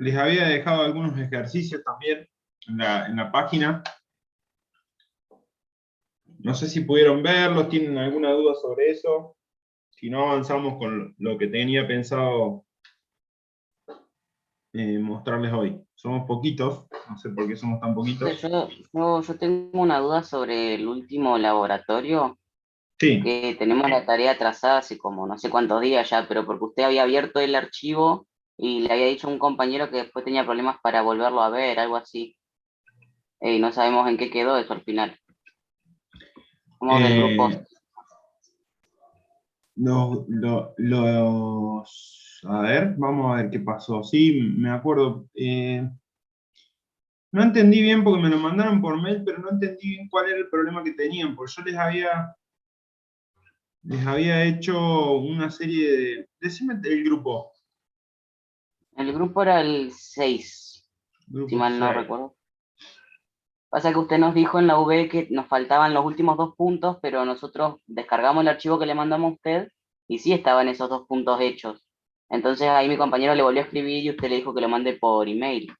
Les había dejado algunos ejercicios también en la página. No sé si pudieron verlos, tienen alguna duda sobre eso. Si no, avanzamos con lo que tenía pensado mostrarles hoy. Somos poquitos, no sé por qué somos tan poquitos. Yo tengo una duda sobre el último laboratorio, Sí, que tenemos la tarea trazada hace como no sé cuántos días ya, pero porque usted había abierto el archivo y le había dicho a un compañero que después tenía problemas para volverlo a ver, algo así. Y no sabemos en qué quedó eso al final. Somos del grupo. eh, a ver, vamos a ver qué pasó. Sí, me acuerdo. No entendí bien porque me lo mandaron por mail, pero no entendí bien cuál era el problema que tenían, porque yo les había hecho una serie de... Decime el grupo. El grupo era el 6 si Grupo mal no 6. recuerdo. Pasa que usted nos dijo en la V que nos faltaban los últimos 2 puntos, pero nosotros descargamos el archivo que le mandamos a usted y sí estaban esos 2 puntos hechos. Entonces ahí mi compañero le volvió a escribir y usted le dijo que lo mande por email.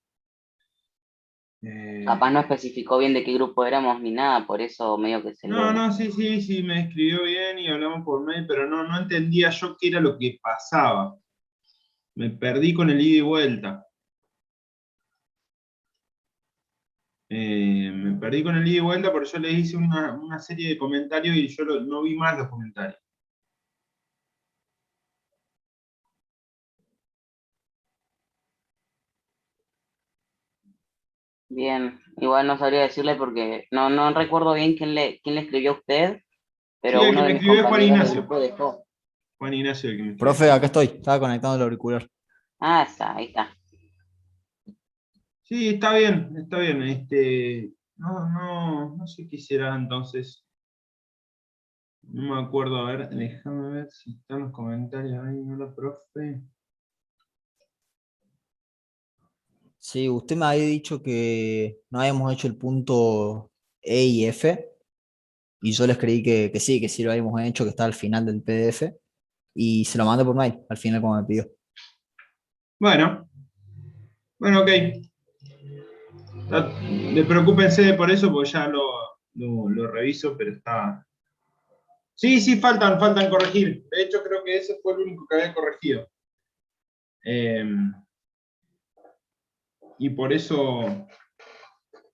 Eh, Capaz no especificó bien de qué grupo éramos ni nada, por eso medio que se no, lo... no, sí, sí, sí, me escribió bien y hablamos por mail, pero no entendía yo qué era lo que pasaba. Me perdí con el ida y vuelta. Me perdí con el ida y vuelta porque yo le hice una serie de comentarios y yo no vi más los comentarios. Bien, igual no sabría decirle porque no recuerdo bien quién le escribió a usted, Sí, pero el que uno de me mis escribió es Juan compañeros del Ignacio. grupo dejó. Juan Ignacio el que me escribió. Profe, acá estoy. Estaba conectando el auricular. Ah, está, ahí está. Sí, está bien, está bien. No sé qué será entonces. No me acuerdo, a ver, déjame ver si están los comentarios ahí, ¿no, la profe? Sí, usted me había dicho que no habíamos hecho el punto E y F, y yo les creí que sí lo habíamos hecho, que está al final del PDF, y se lo mandé por mail, al final como me pidió. Bueno, bueno, ok. Preocúpense por eso, porque ya lo reviso, pero está. Sí, sí, faltan corregir. De hecho, creo que ese fue el único que había corregido. Eh, y por eso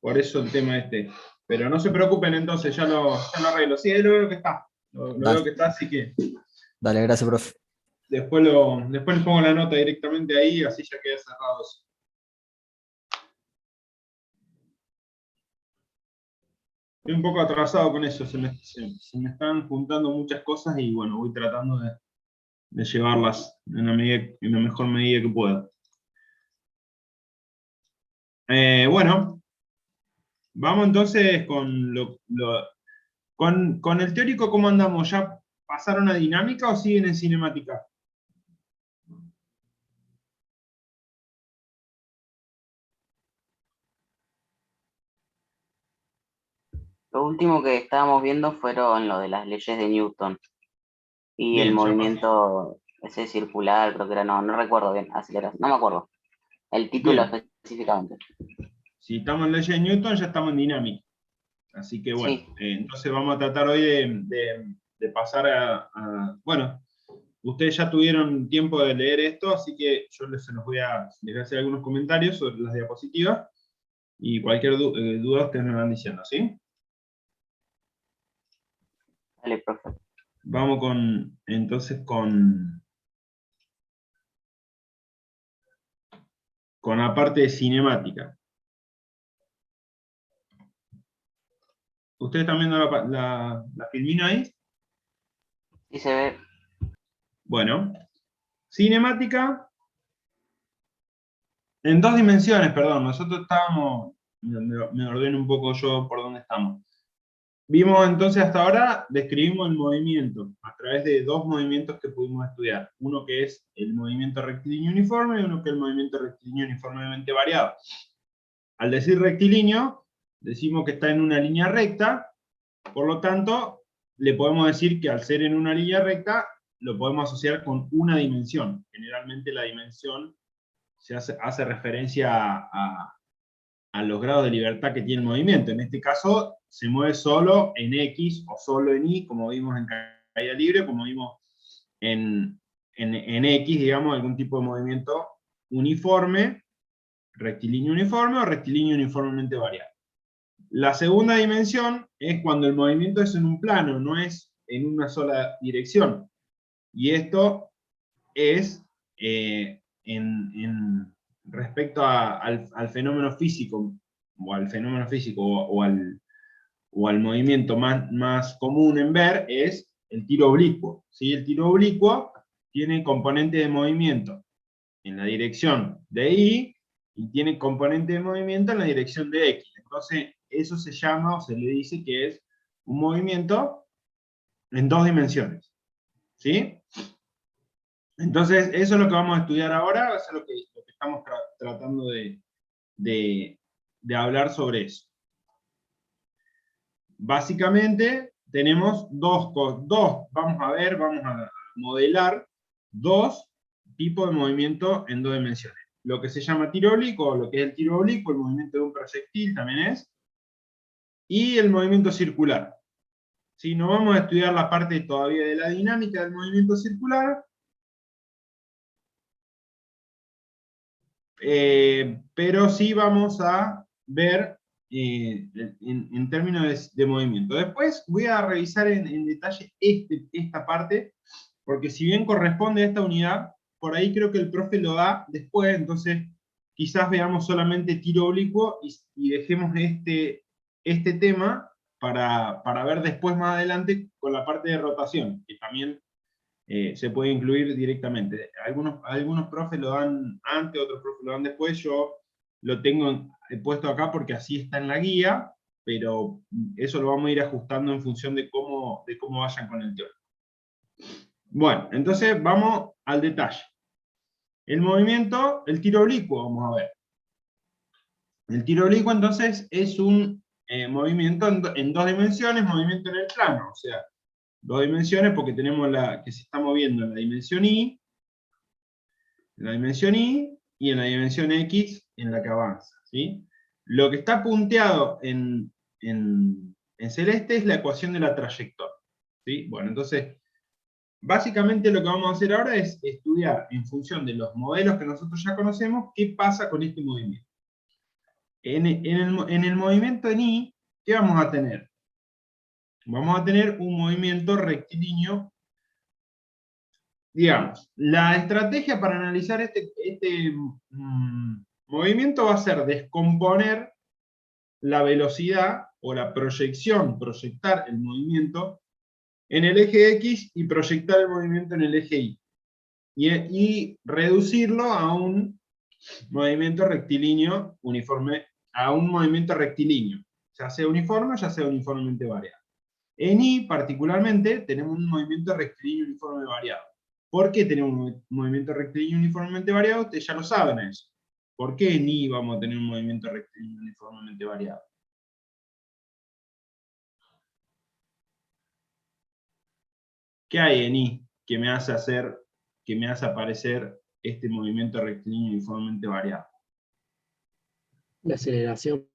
el tema este. Pero no se preocupen entonces, ya lo arreglo. Sí, ahí lo veo que está. Lo veo Dale, que está, así que dale, gracias, profe. después les pongo la nota directamente ahí, así ya queda cerrado eso. Estoy un poco atrasado con eso, se me están juntando muchas cosas y bueno, voy tratando de llevarlas en la mejor medida que pueda. Bueno, vamos entonces con el teórico, ¿cómo andamos? ¿Ya pasaron a dinámica o siguen en cinemática? Lo último que estábamos viendo fueron lo de las leyes de Newton y el Bien, ya pasó. movimiento ese circular, creo que era, no recuerdo bien, aceleración, no me acuerdo el título Bien, específicamente. si estamos en ley de Newton, ya estamos en dinámica. Así que bueno, Sí, entonces vamos a tratar hoy de pasar bueno, ustedes ya tuvieron tiempo de leer esto, así que yo les voy a hacer algunos comentarios sobre las diapositivas y cualquier duda ustedes me van diciendo, ¿sí? dale, profe. Vamos entonces con la parte de cinemática. ¿Ustedes están viendo la filmina ahí? Sí se ve, Bueno, cinemática en dos dimensiones, perdón. Nosotros estábamos, me ordeno un poco yo por dónde estamos. Vimos entonces hasta ahora, describimos el movimiento a través de dos movimientos que pudimos estudiar. Uno que es el movimiento rectilíneo uniforme y uno que es el movimiento rectilíneo uniformemente variado. Al decir rectilíneo, decimos que está en una línea recta, por lo tanto, le podemos decir que al ser en una línea recta, lo podemos asociar con una dimensión. Generalmente la dimensión hace referencia a los grados de libertad que tiene el movimiento. En este caso, se mueve solo en X o solo en Y, como vimos en caída libre, como vimos en X, digamos, algún tipo de movimiento uniforme, rectilíneo uniforme o rectilíneo uniformemente variable. La segunda dimensión es cuando el movimiento es en un plano, no es en una sola dirección. Y esto es respecto al fenómeno físico, o al movimiento más común en ver, es el tiro oblicuo. ¿Sí? El tiro oblicuo tiene componente de movimiento en la dirección de Y y tiene componente de movimiento en la dirección de X. Entonces, eso se llama, o se le dice que es un movimiento en dos dimensiones. ¿Sí? Entonces, eso es lo que vamos a estudiar ahora, eso es lo que estamos tratando de hablar sobre eso. Básicamente, tenemos vamos a modelar dos tipos de movimiento en dos dimensiones. Lo que se llama tiro oblicuo, lo que es el tiro oblicuo, el movimiento de un proyectil también es, y el movimiento circular. ¿Sí? No vamos a estudiar la parte todavía de la dinámica del movimiento circular, pero sí vamos a ver en términos de movimiento. Después voy a revisar en detalle esta parte, porque si bien corresponde a esta unidad, por ahí creo que el profe lo da después, entonces quizás veamos solamente tiro oblicuo y dejemos este tema para ver después más adelante con la parte de rotación, que también se puede incluir directamente. Algunos profes lo dan antes, otros profes lo dan después. Yo lo tengo puesto acá porque así está en la guía, pero eso lo vamos a ir ajustando en función de cómo vayan con el teórico. Bueno, entonces vamos al detalle. El movimiento, el tiro oblicuo, vamos a ver. El tiro oblicuo entonces es un movimiento en dos dimensiones, movimiento en el plano, o sea, dos dimensiones porque tenemos la que se está moviendo en la dimensión Y, y en la dimensión X en la que avanza. ¿Sí? Lo que está punteado en celeste es la ecuación de la trayectoria. ¿Sí? Bueno, entonces, básicamente lo que vamos a hacer ahora es estudiar en función de los modelos que nosotros ya conocemos, qué pasa con este movimiento. En el movimiento en Y, ¿qué vamos a tener? Vamos a tener un movimiento rectilíneo. Digamos, la estrategia para analizar este movimiento va a ser descomponer la velocidad o la proyección, proyectar el movimiento en el eje X y proyectar el movimiento en el eje Y. Y reducirlo a un movimiento rectilíneo uniforme, a un movimiento rectilíneo, ya sea uniforme o ya sea uniformemente variado. En Y, particularmente, tenemos un movimiento rectilíneo uniforme variado. ¿Por qué tenemos un movimiento rectilíneo uniformemente variado? Ustedes ya lo saben eso. ¿Por qué en Y vamos a tener un movimiento rectilíneo uniformemente variado? ¿Qué hay en Y que me hace aparecer este movimiento rectilíneo uniformemente variado? La aceleración.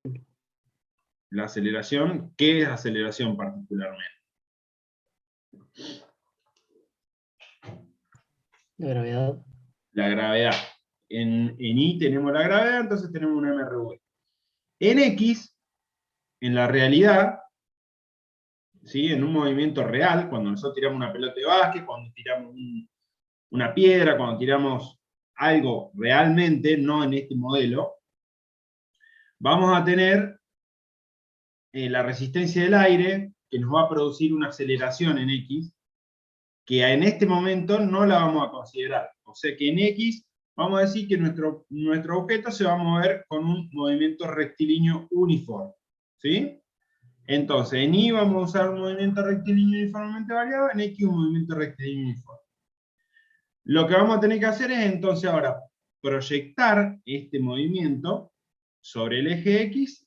La aceleración, ¿qué es aceleración particularmente? La gravedad. La gravedad. En Y tenemos la gravedad, entonces tenemos una MRV. En X, en la realidad, ¿sí? En un movimiento real, cuando nosotros tiramos una pelota de básquet, cuando tiramos una piedra, cuando tiramos algo realmente, no en este modelo, vamos a tener la resistencia del aire, que nos va a producir una aceleración en X, que en este momento no la vamos a considerar. O sea que en X vamos a decir que nuestro objeto se va a mover con un movimiento rectilíneo uniforme. ¿Sí? Entonces, en Y vamos a usar un movimiento rectilíneo uniformemente variado, en X un movimiento rectilíneo uniforme. Lo que vamos a tener que hacer es entonces ahora proyectar este movimiento sobre el eje X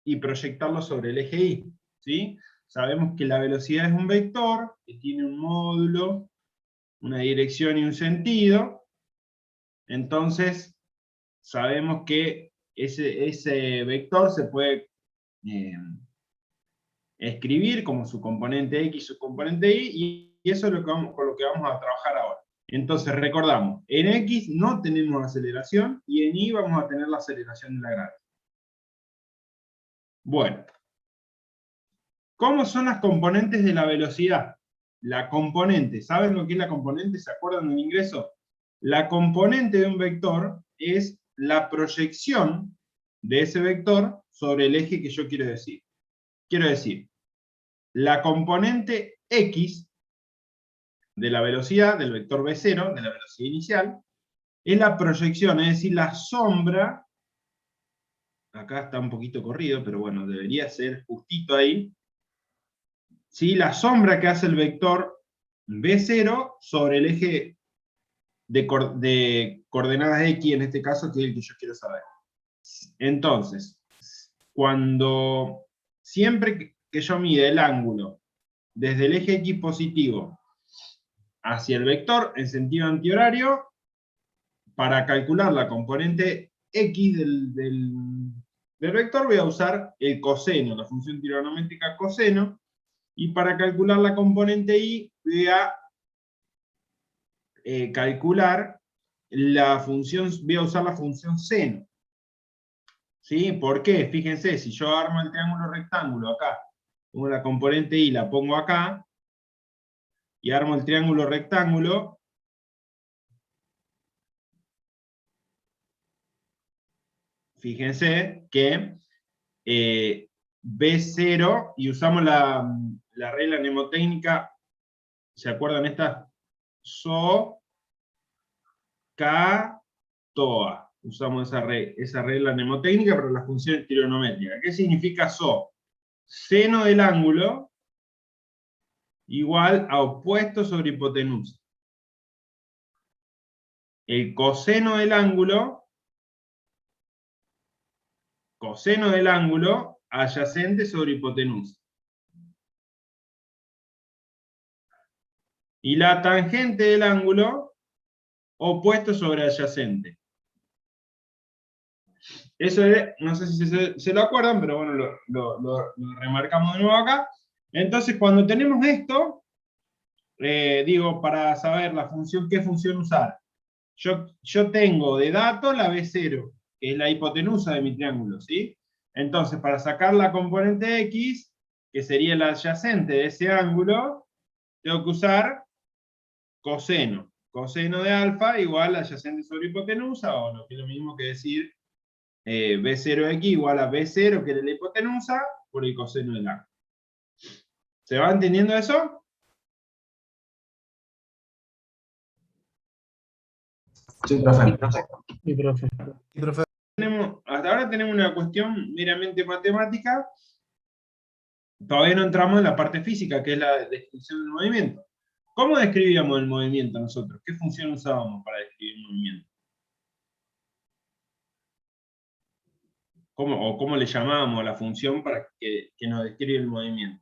y proyectarlo sobre el eje Y. ¿Sí? Sabemos que la velocidad es un vector, que tiene un módulo, una dirección y un sentido. Entonces, sabemos que ese vector se puede escribir como su componente X, su componente Y, y eso es con lo que vamos a trabajar ahora. Entonces recordamos, en X no tenemos aceleración, y en Y vamos a tener la aceleración de la gráfica. Bueno, ¿cómo son las componentes de la velocidad? La componente, ¿saben lo que es la componente? ¿Se acuerdan del ingreso? La componente de un vector es la proyección de ese vector sobre el eje que yo quiero decir. Quiero decir, la componente X de la velocidad, del vector B0, de la velocidad inicial, es la proyección, es decir, la sombra, acá está un poquito corrido, pero bueno, debería ser justito ahí, ¿sí? La sombra que hace el vector B0 sobre el eje de coordenadas X, en este caso, que es el que yo quiero saber. Entonces, siempre que yo mide el ángulo desde el eje X positivo hacia el vector en sentido antihorario, para calcular la componente X del vector voy a usar el coseno, la función trigonométrica coseno, y para calcular la componente Y voy a calcular voy a usar la función seno. ¿Sí? ¿Por qué? Fíjense, si yo armo el triángulo rectángulo acá, pongo la componente Y, la pongo acá, y armo el triángulo rectángulo, fíjense que B0, y usamos la regla mnemotécnica, ¿se acuerdan esta? So, Ka, Toa. Usamos esa regla mnemotécnica para las funciones trigonométricas. ¿Qué significa So? Seno del ángulo igual a opuesto sobre hipotenusa. El coseno del ángulo adyacente sobre hipotenusa. Y la tangente del ángulo opuesto sobre adyacente. Eso es, no sé si se lo acuerdan, pero bueno, lo remarcamos de nuevo acá. Entonces, cuando tenemos esto, digo, para saber la función, qué función usar. Yo tengo de dato la B0, que es la hipotenusa de mi triángulo, ¿sí? Entonces, para sacar la componente X, que sería la adyacente de ese ángulo, tengo que usar coseno. Coseno de alfa igual a adyacente sobre hipotenusa, o lo que es lo mismo que decir B0x igual a B0, que es la hipotenusa, por el coseno del ángulo. ¿Se va entendiendo eso? Sí, profe. Mi profe. Sí, profe. Hasta ahora tenemos una cuestión meramente matemática. Todavía no entramos en la parte física, que es la descripción del movimiento. ¿Cómo describíamos el movimiento nosotros? ¿Qué función usábamos para describir el movimiento? ¿Cómo le llamábamos a la función para que nos describe el movimiento?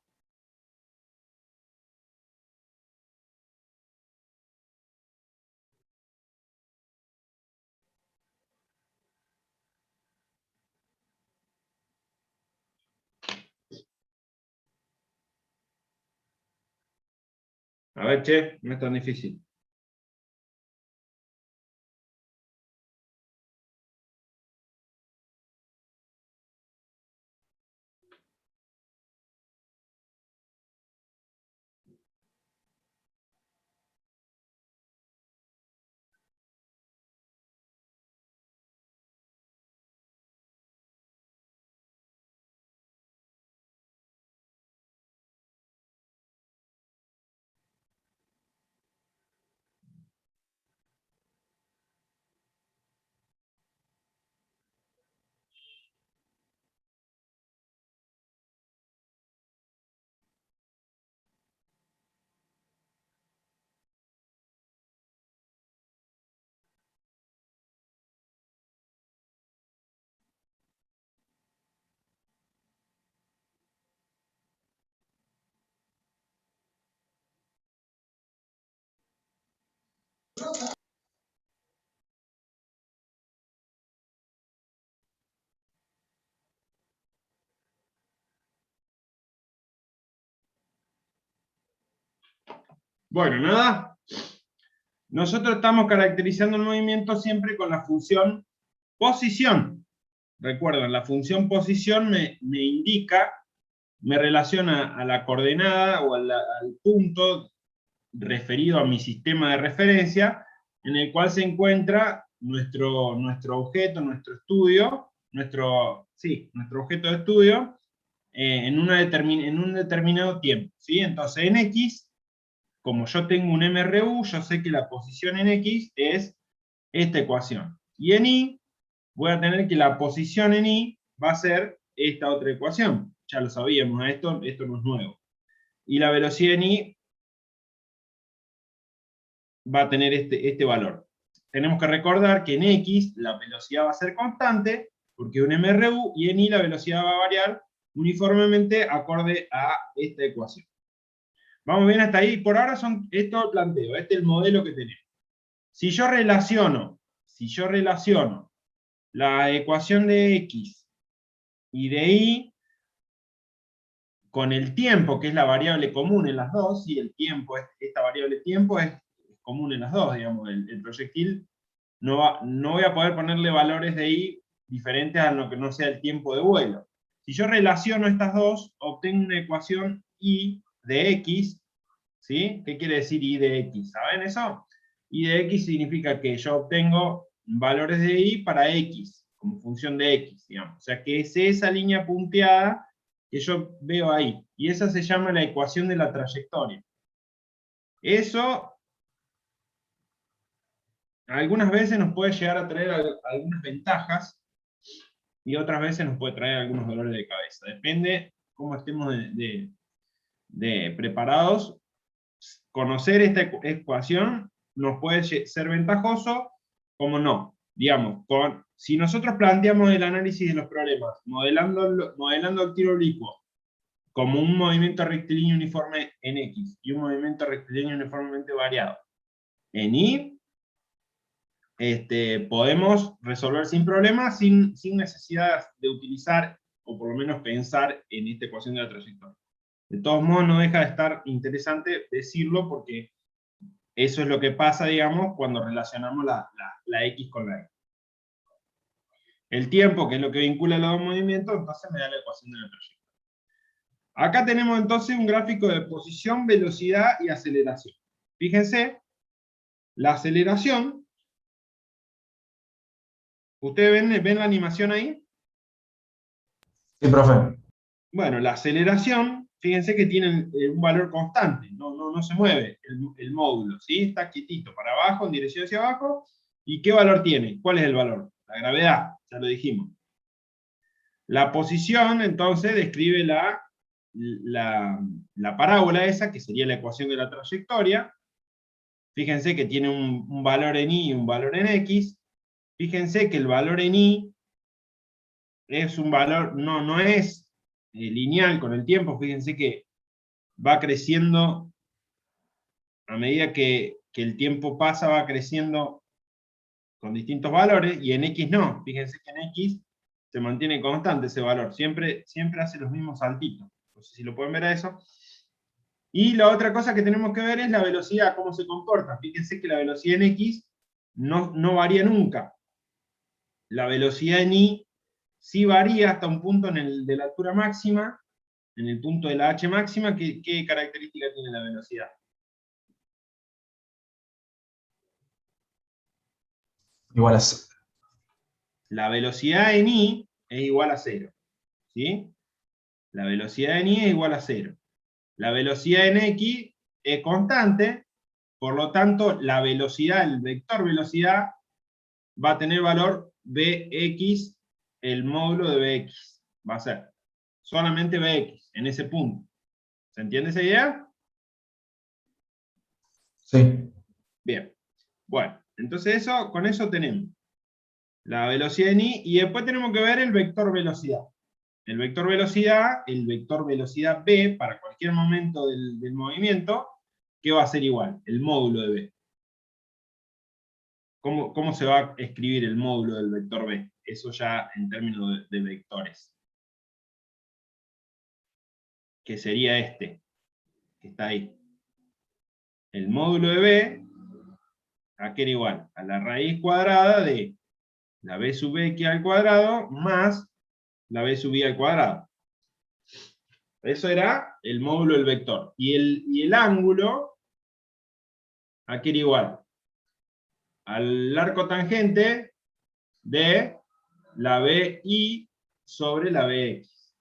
A ver, che, no es tan difícil. Bueno, nada. Nosotros estamos caracterizando el movimiento siempre con la función posición. Recuerden, la función posición me indica, me relaciona a la coordenada o al punto referido a mi sistema de referencia, en el cual se encuentra nuestro objeto, nuestro estudio, nuestro objeto de estudio, en un determinado tiempo, ¿sí? Entonces en X, como yo tengo un MRU, yo sé que la posición en X es esta ecuación. Y en Y, voy a tener que la posición en Y va a ser esta otra ecuación. Ya lo sabíamos, esto no es nuevo. Y la velocidad en Y va a tener este valor. Tenemos que recordar que en X la velocidad va a ser constante, porque es un MRU, y en Y la velocidad va a variar uniformemente acorde a esta ecuación. Vamos bien hasta ahí. Por ahora esto planteo, este es el modelo que tenemos. Si yo relaciono la ecuación de X y de Y con el tiempo, que es la variable común en las dos, y el tiempo, esta variable tiempo es común en las dos, digamos, el proyectil no voy a poder ponerle valores de Y diferentes a lo que no sea el tiempo de vuelo. Si yo relaciono estas dos, obtengo una ecuación Y de X, ¿sí? ¿Qué quiere decir Y de X? ¿Saben eso? Y de X significa que yo obtengo valores de Y para X, como función de X, digamos. O sea que es esa línea punteada que yo veo ahí. Y esa se llama la ecuación de la trayectoria. Eso algunas veces nos puede llegar a traer algunas ventajas y otras veces nos puede traer algunos dolores de cabeza. Depende cómo estemos de preparados. Conocer esta ecuación nos puede ser ventajoso, como no. Digamos, si nosotros planteamos el análisis de los problemas, modelando el tiro oblicuo como un movimiento rectilíneo uniforme en X y un movimiento rectilíneo uniformemente variado en Y, podemos resolver sin problemas, sin necesidad de utilizar, o por lo menos pensar en esta ecuación de la trayectoria. De todos modos, no deja de estar interesante decirlo, porque eso es lo que pasa, digamos, cuando relacionamos la X con la Y. El tiempo, que es lo que vincula los dos movimientos, entonces me da la ecuación de la trayectoria. Acá tenemos entonces un gráfico de posición, velocidad y aceleración. Fíjense, la aceleración, ¿ustedes ven la animación ahí? Sí, profe. Bueno, la aceleración, fíjense que tiene un valor constante, no se mueve el módulo, ¿sí? Está quietito, para abajo, en dirección hacia abajo. ¿Y qué valor tiene? ¿Cuál es el valor? La gravedad, ya lo dijimos. La posición, entonces, describe la parábola esa, que sería la ecuación de la trayectoria. Fíjense que tiene un valor en Y y un valor en X. Fíjense que el valor en Y es un valor, no es lineal con el tiempo. Fíjense que va creciendo a medida que el tiempo pasa, va creciendo con distintos valores, y en X no. Fíjense que en X se mantiene constante ese valor, siempre hace los mismos saltitos. No sé si lo pueden ver a eso. Y la otra cosa que tenemos que ver es la velocidad, cómo se comporta. Fíjense que la velocidad en X no varía nunca. La velocidad en Y sí varía hasta un punto de la altura máxima, en el punto de la H máxima. ¿Qué característica tiene la velocidad? Igual a La velocidad en Y es igual a 0. ¿Sí? La velocidad en Y es igual a 0. La velocidad en X es constante, por lo tanto, la velocidad, el vector velocidad, va a tener valor Bx, el módulo de Bx. Va a ser solamente Bx, en ese punto. ¿Se entiende esa idea? Sí. Bien. Bueno, entonces con eso tenemos la velocidad en Y, y después tenemos que ver el vector velocidad. El vector velocidad B, para cualquier momento del movimiento, ¿qué va a ser igual? El módulo de B. ¿Cómo se va a escribir el módulo del vector B? Eso ya en términos de vectores. Que sería este, que está ahí. el módulo de b, ¿a qué era igual? A la raíz cuadrada de la b sub x al cuadrado más la b sub y al cuadrado. Eso era el módulo del vector. Y el ángulo, ¿a qué era igual? Al arco tangente de la BI sobre la BX.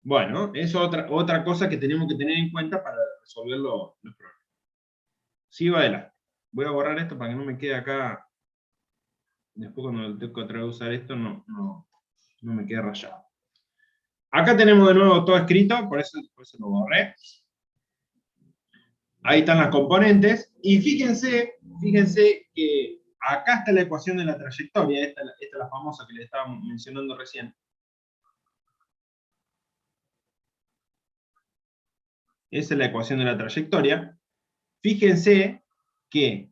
Bueno, es otra cosa que tenemos que tener en cuenta para resolver los problemas. Sigo adelante. Voy a borrar esto para que no me quede acá. Después cuando tengo que otra vez usar esto, no me quede rayado. Acá tenemos de nuevo todo escrito, por eso lo borré. Ahí están las componentes. Y fíjense que acá está la ecuación de la trayectoria. Esta es la famosa que les estaba mencionando recién. Esa es la ecuación de la trayectoria. Fíjense que,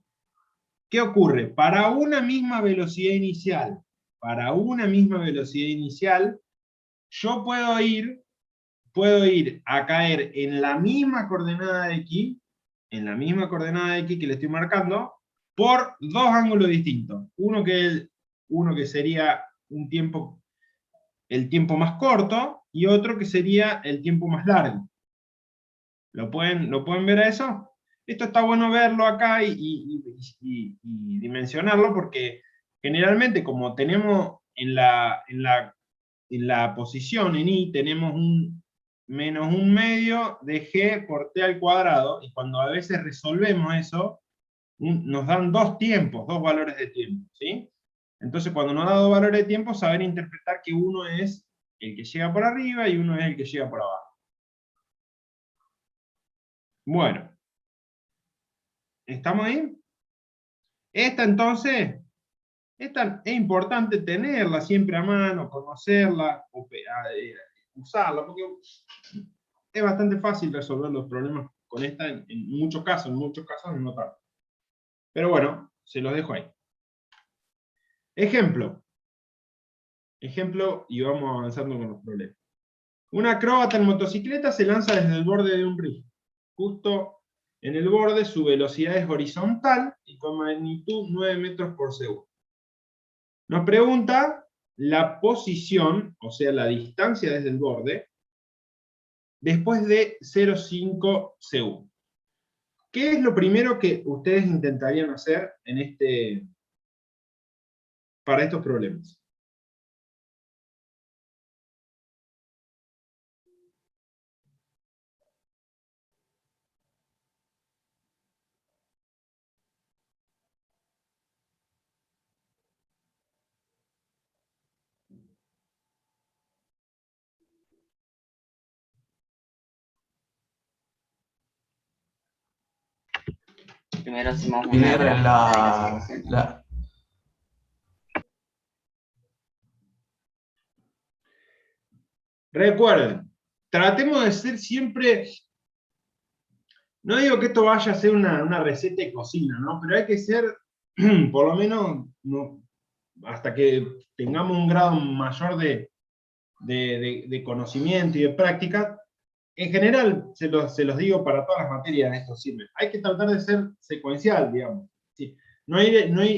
¿qué ocurre? Para una misma velocidad inicial, yo puedo ir a caer en la misma coordenada de X, que le estoy marcando, por dos ángulos distintos. Uno que sería el tiempo más corto, y otro que sería el tiempo más largo. ¿Lo pueden ver a eso? Esto está bueno verlo acá y dimensionarlo, porque generalmente como tenemos en la posición en I, tenemos un menos un medio de G por T al cuadrado, y cuando a veces resolvemos eso, nos dan dos valores de tiempo, ¿sí? Entonces cuando nos da dos valores de tiempo, saber interpretar que uno es el que llega por arriba y uno es el que llega por abajo. Bueno, ¿estamos ahí? Entonces, esta es importante tenerla siempre a mano, conocerla, usarla, porque es bastante fácil resolver los problemas con esta en muchos casos no tanto. Pero bueno, se los dejo ahí. Ejemplo, y vamos avanzando con los problemas. Un acróbata en motocicleta se lanza desde el borde de un río. Justo en el borde su velocidad es horizontal y con magnitud 9 metros por segundo. Nos pregunta la posición, o sea, la distancia desde el borde, después de 0,5 segundos. ¿Qué es lo primero que ustedes intentarían hacer para estos problemas? Primero hacemos Dividir una Recuerden, tratemos de ser siempre, no digo que esto vaya a ser una receta de cocina, ¿no? Pero hay que ser, por lo menos, hasta que tengamos un grado mayor de conocimiento y de práctica. En general, se los digo para todas las materias, esto sirve. Hay que tratar de ser secuencial, digamos. ¿Sí?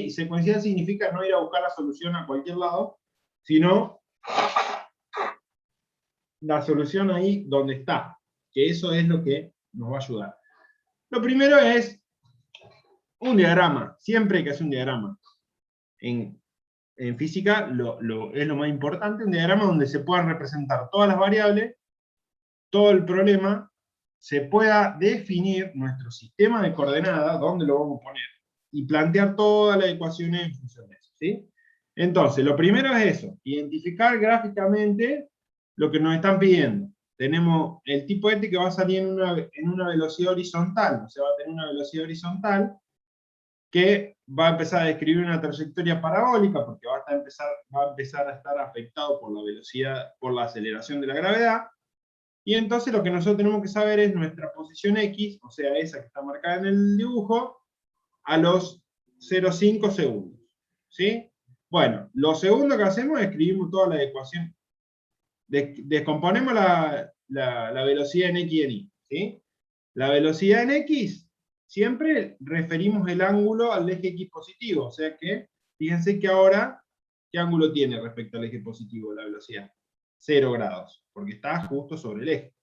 Secuencial significa no ir a buscar la solución a cualquier lado, sino la solución ahí donde está, que eso es lo que nos va a ayudar. Lo primero es un diagrama. Siempre hay que hacer un diagrama. En física es lo más importante, un diagrama donde se puedan representar todas las variables, todo el problema, se pueda definir nuestro sistema de coordenadas, dónde lo vamos a poner, y plantear todas las ecuaciones en función de eso, ¿sí? Entonces, lo primero es eso, identificar gráficamente lo que nos están pidiendo. Tenemos el tipo que va a salir en una velocidad horizontal, o sea, va a tener una velocidad horizontal que va a empezar a describir una trayectoria parabólica, porque va a empezar a estar afectado por la velocidad, por la aceleración de la gravedad. Y entonces lo que nosotros tenemos que saber es nuestra posición X, o sea, esa que está marcada en el dibujo, a los 0,5 segundos. ¿Sí? Bueno, lo segundo que hacemos es escribimos toda la ecuación. Descomponemos la velocidad en X y en Y. ¿sí? La velocidad en X, siempre referimos el ángulo al eje X positivo, o sea que, fíjense que ahora, ¿qué ángulo tiene respecto al eje positivo la velocidad? 0 grados, porque está justo sobre el eje.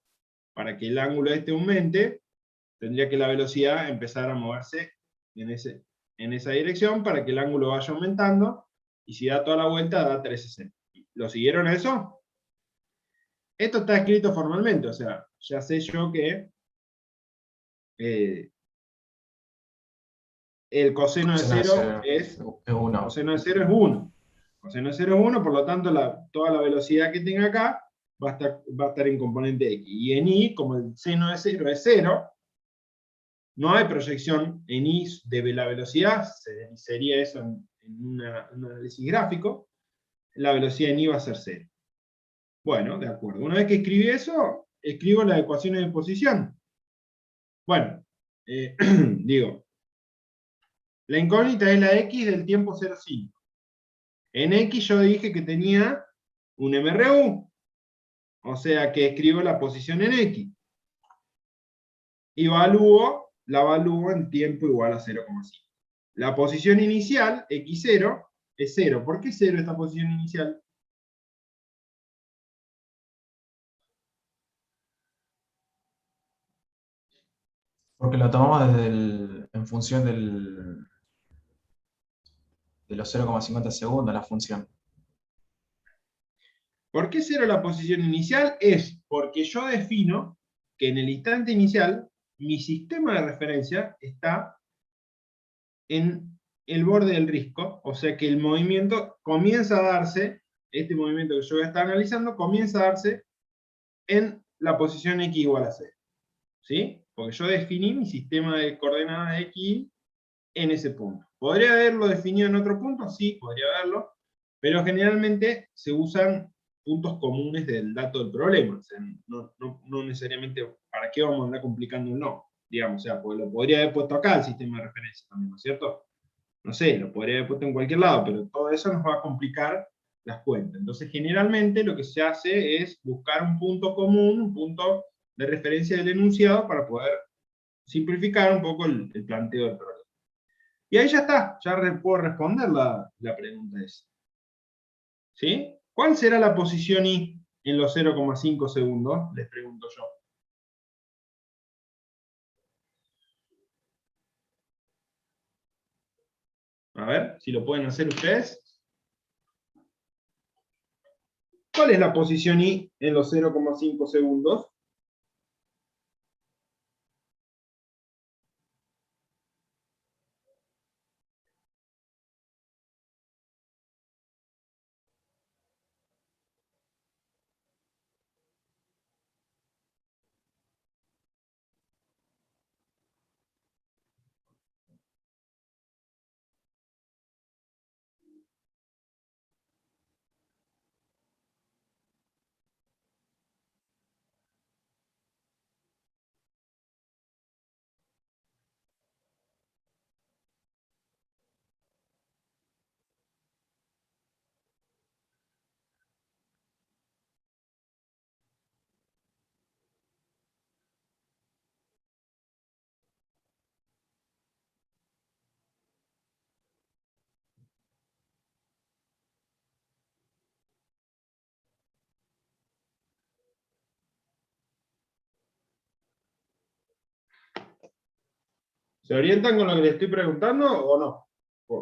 Para que el ángulo este aumente, tendría que la velocidad empezar a moverse en esa dirección para que el ángulo vaya aumentando, y si da toda la vuelta da 360. ¿Lo siguieron a eso? Esto está escrito formalmente, o sea, ya sé yo que el coseno de 0 es 1. coseno de 0 es 1. Coseno de 0 es 1, por lo tanto toda la velocidad que tenga acá va a estar en componente X. Y en Y, como el seno de 0 es 0, no hay proyección en Y de la velocidad, sería eso en un análisis gráfico, la velocidad en Y va a ser 0. Bueno, de acuerdo. Una vez que escribí eso, escribo las ecuaciones de posición. Bueno, digo, la incógnita es la X del tiempo 0,5. En X yo dije que tenía un MRU, o sea que escribo la posición en X. Y la evalúo en tiempo igual a 0,5. La posición inicial, X0, es 0. ¿Por qué 0 esta posición inicial? Porque lo tomamos en función de los 0,50 segundos, la función. ¿Por qué 0 la posición inicial? Es porque yo defino que en el instante inicial mi sistema de referencia está en el borde del risco, o sea que el movimiento comienza a darse, este movimiento que yo voy a estar analizando, comienza a darse en la posición X igual a 0. ¿Sí? Porque yo definí mi sistema de coordenadas X en ese punto. ¿Podría haberlo definido en otro punto? Sí, podría haberlo, pero generalmente se usan puntos comunes del dato del problema. O sea, no necesariamente, ¿para qué vamos a andar complicando un no? Digamos, o sea, porque lo podría haber puesto acá el sistema de referencia también, ¿no es cierto? No sé, lo podría haber puesto en cualquier lado, pero todo eso nos va a complicar las cuentas. Entonces, generalmente lo que se hace es buscar un punto común, un punto de referencia del enunciado para poder simplificar un poco el planteo del problema. Y ahí ya está, ya puedo responder la pregunta esa. ¿Sí? ¿Cuál será la posición Y en los 0,5 segundos? Les pregunto yo. A ver, si lo pueden hacer ustedes. ¿Cuál es la posición Y en los 0,5 segundos? ¿Se orientan con lo que les estoy preguntando o no?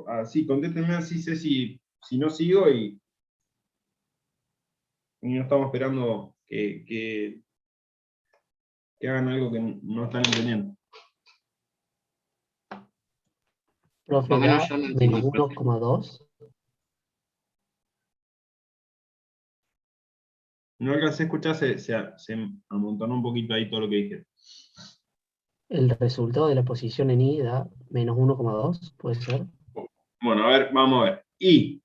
Así, contéstenme así, sé si no sigo y no estamos esperando que hagan algo que no están entendiendo. Profe, Por lo menos da yo no menos entendí, profe. 1,2. No alcancé a escuchar, se amontonó un poquito ahí todo lo que dije. El resultado de la posición en Y da menos 1,2, ¿puede ser? Bueno, a ver, vamos a ver. Y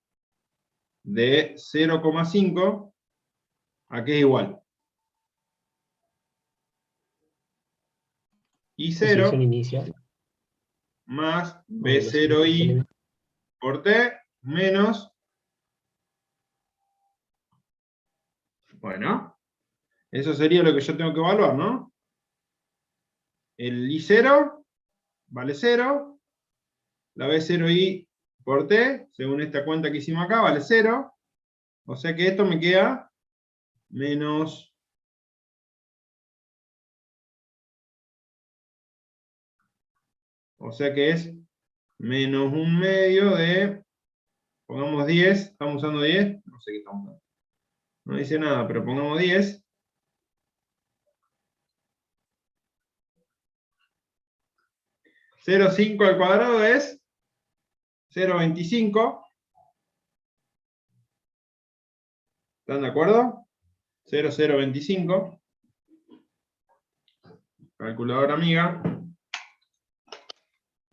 de 0,5 a qué es igual. Y Posición 0 inicial. más O velocidad inicial. B0i por T menos, bueno, eso sería lo que yo tengo que evaluar, ¿no? el I0 vale 0, la B0I por T, según esta cuenta que hicimos acá, vale 0, o sea que esto me queda menos o sea que es menos 1/2 de, pongamos 10, ¿estamos usando 10? No sé qué estamos usando. No dice nada, pero pongamos 10. 0,5 al cuadrado es 0,25. ¿Están de acuerdo? 0,025. Calculadora amiga.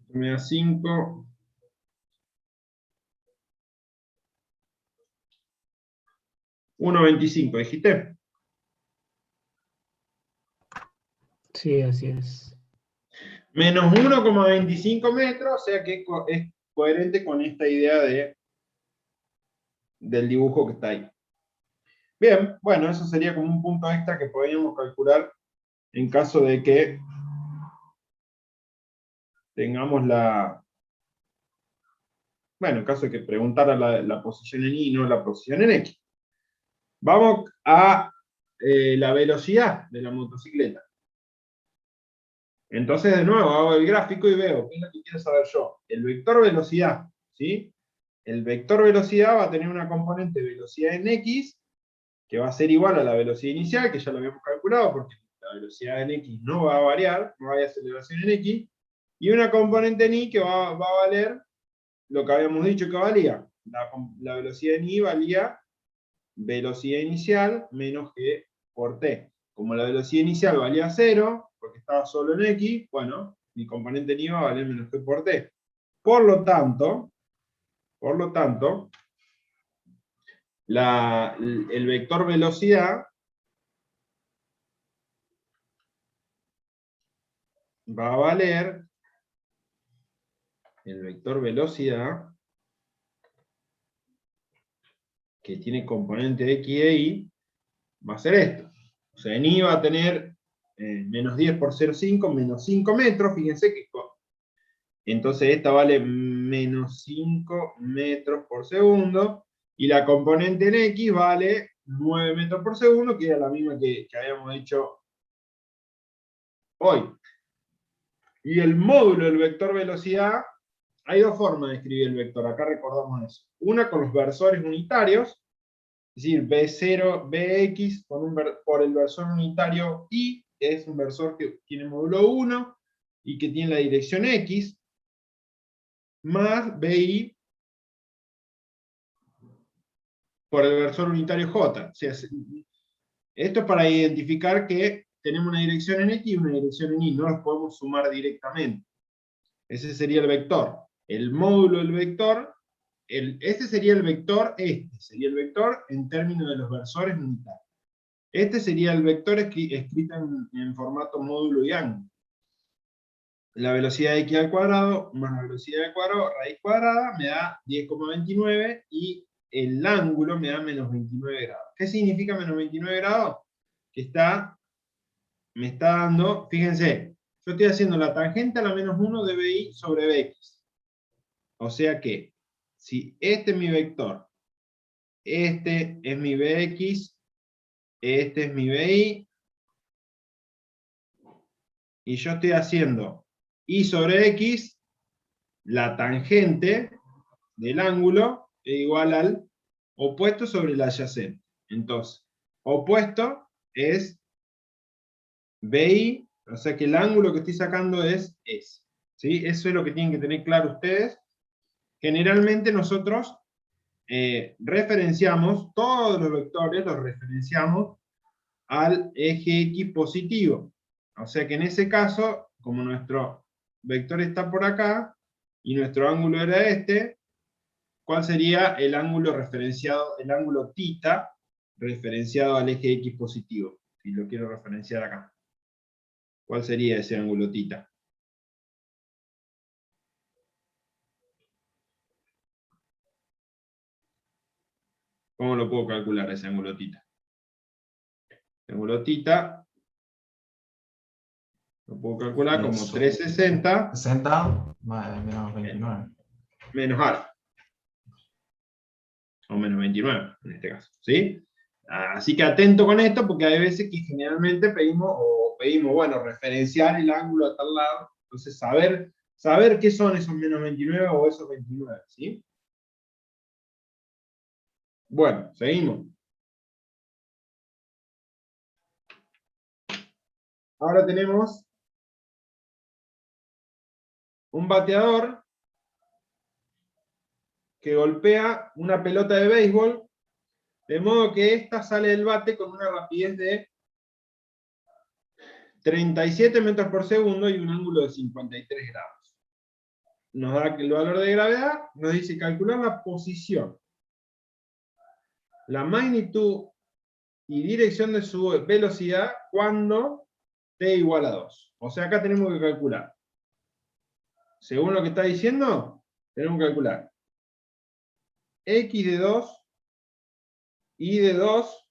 Me da 5. 1,25, ¿dijiste? Sí, así es. Menos 1,25 metros, o sea que es coherente con esta idea del dibujo que está ahí. Bien, bueno, eso sería como un punto extra que podríamos calcular en caso de que tengamos bueno, en caso de que preguntara la posición en Y, no la posición en X. Vamos a la velocidad de la motocicleta. Entonces, de nuevo, hago el gráfico y veo qué es lo que quiero saber yo. El vector velocidad, ¿sí? El vector velocidad va a tener una componente velocidad en X, que va a ser igual a la velocidad inicial, que ya lo habíamos calculado, porque la velocidad en X no va a variar, no hay aceleración en X, y una componente en Y que va a valer lo que habíamos dicho que valía. La velocidad en Y valía velocidad inicial menos G por T. Como la velocidad inicial valía 0, porque estaba solo en X, bueno, mi componente en Y va a valer menos G por T. Por lo tanto, el vector velocidad va a valer, el vector velocidad, que tiene componente X e Y, va a ser esto. O sea, en Y va a tener menos 10 por 0,5, menos 5 metros, fíjense que entonces esta vale menos 5 metros por segundo, y la componente en X vale 9 metros por segundo, que era la misma que habíamos dicho hoy. Y el módulo del vector velocidad, hay dos formas de escribir el vector, acá recordamos eso. Una con los versores unitarios, es decir, B0, Bx por el versor unitario Y, que es un versor que tiene módulo 1 y que tiene la dirección X, más BI por el versor unitario J. O sea, esto es para identificar que tenemos una dirección en X y una dirección en Y, no los podemos sumar directamente. Ese sería el vector. El módulo del vector, este sería el vector, sería el vector en términos de los versores unitarios. Este sería el vector escrito en formato módulo y ángulo. La velocidad de X al cuadrado más la velocidad del cuadrado, raíz cuadrada, me da 10,29 y el ángulo me da menos 29 grados. ¿Qué significa menos 29 grados? Que me está dando, fíjense, yo estoy haciendo la tangente a la menos 1 de BI sobre BX. O sea que, si este es mi vector, este es mi BX, este es mi BI, y yo estoy haciendo Y sobre X, la tangente del ángulo es igual al opuesto sobre el adyacente. Entonces, opuesto es BI, o sea que el ángulo que estoy sacando es S. ¿Sí? Eso es lo que tienen que tener claro ustedes. Generalmente nosotros referenciamos, todos los vectores los referenciamos al eje X positivo. O sea que en ese caso, como nuestro vector está por acá, y nuestro ángulo era este, ¿cuál sería el ángulo referenciado, el ángulo θ, referenciado al eje X positivo? Si lo quiero referenciar acá. ¿Cuál sería ese ángulo θ? ¿Cómo lo puedo calcular ese ángulo θ? El ángulo θ Lo puedo calcular como Eso. 360 60 menos 29. menos alfa. O menos 29 en este caso, ¿sí? Así que atento con esto, porque hay veces que generalmente pedimos, bueno, referenciar el ángulo a tal lado, entonces saber qué son esos menos 29 o esos 29, ¿sí? Bueno, seguimos. Ahora tenemos un bateador que golpea una pelota de béisbol, de modo que ésta sale del bate con una rapidez de 37 metros por segundo y un ángulo de 53 grados. Nos da el valor de gravedad, nos dice calcular la posición, la magnitud y dirección de su velocidad cuando t igual a 2. O sea, acá tenemos que calcular. Según lo que está diciendo, tenemos que calcular x de 2, y de 2,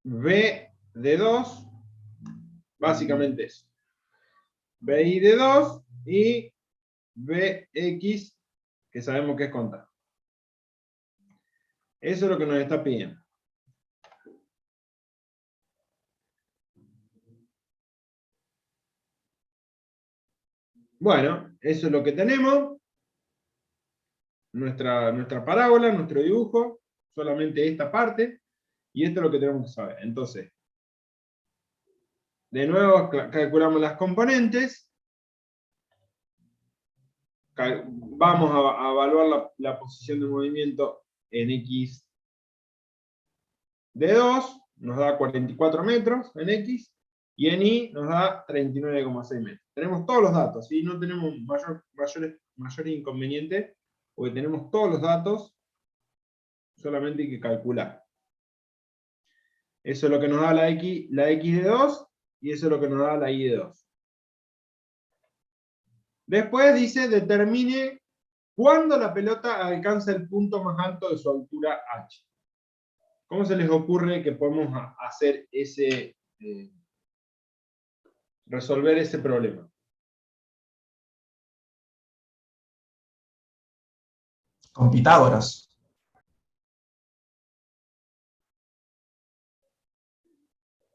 b de 2, básicamente eso. bi de 2 y bx, que sabemos que es contar. Eso es lo que nos está pidiendo. Bueno, eso es lo que tenemos. Nuestra parábola, nuestro dibujo, solamente esta parte, y esto es lo que tenemos que saber. Entonces, de nuevo calculamos las componentes, vamos a evaluar la posición de movimiento en x de 2, nos da 44 metros en x, y en y nos da 39,6 metros. Tenemos todos los datos, y no tenemos mayor inconveniente, porque tenemos todos los datos, solamente hay que calcular. Eso es lo que nos da la x de 2, y eso es lo que nos da la y de 2. Después dice, determine cuándo la pelota alcanza el punto más alto de su altura h. ¿Cómo se les ocurre que podemos hacer resolver ese problema? Con Pitágoras.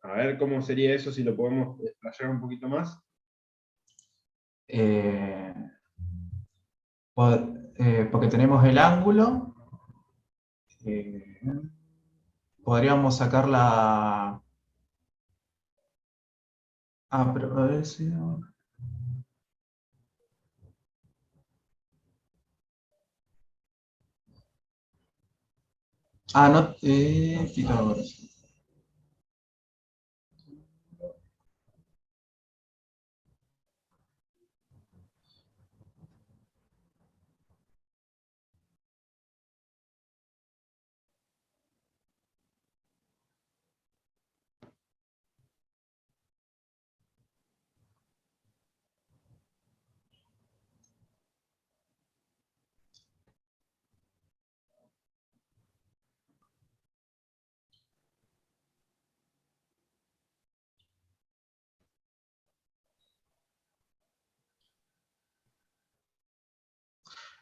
A ver cómo sería eso, si lo podemos explayar un poquito más. Porque tenemos el ángulo, podríamos sacar la... pero a ver si... no, Pitágoras.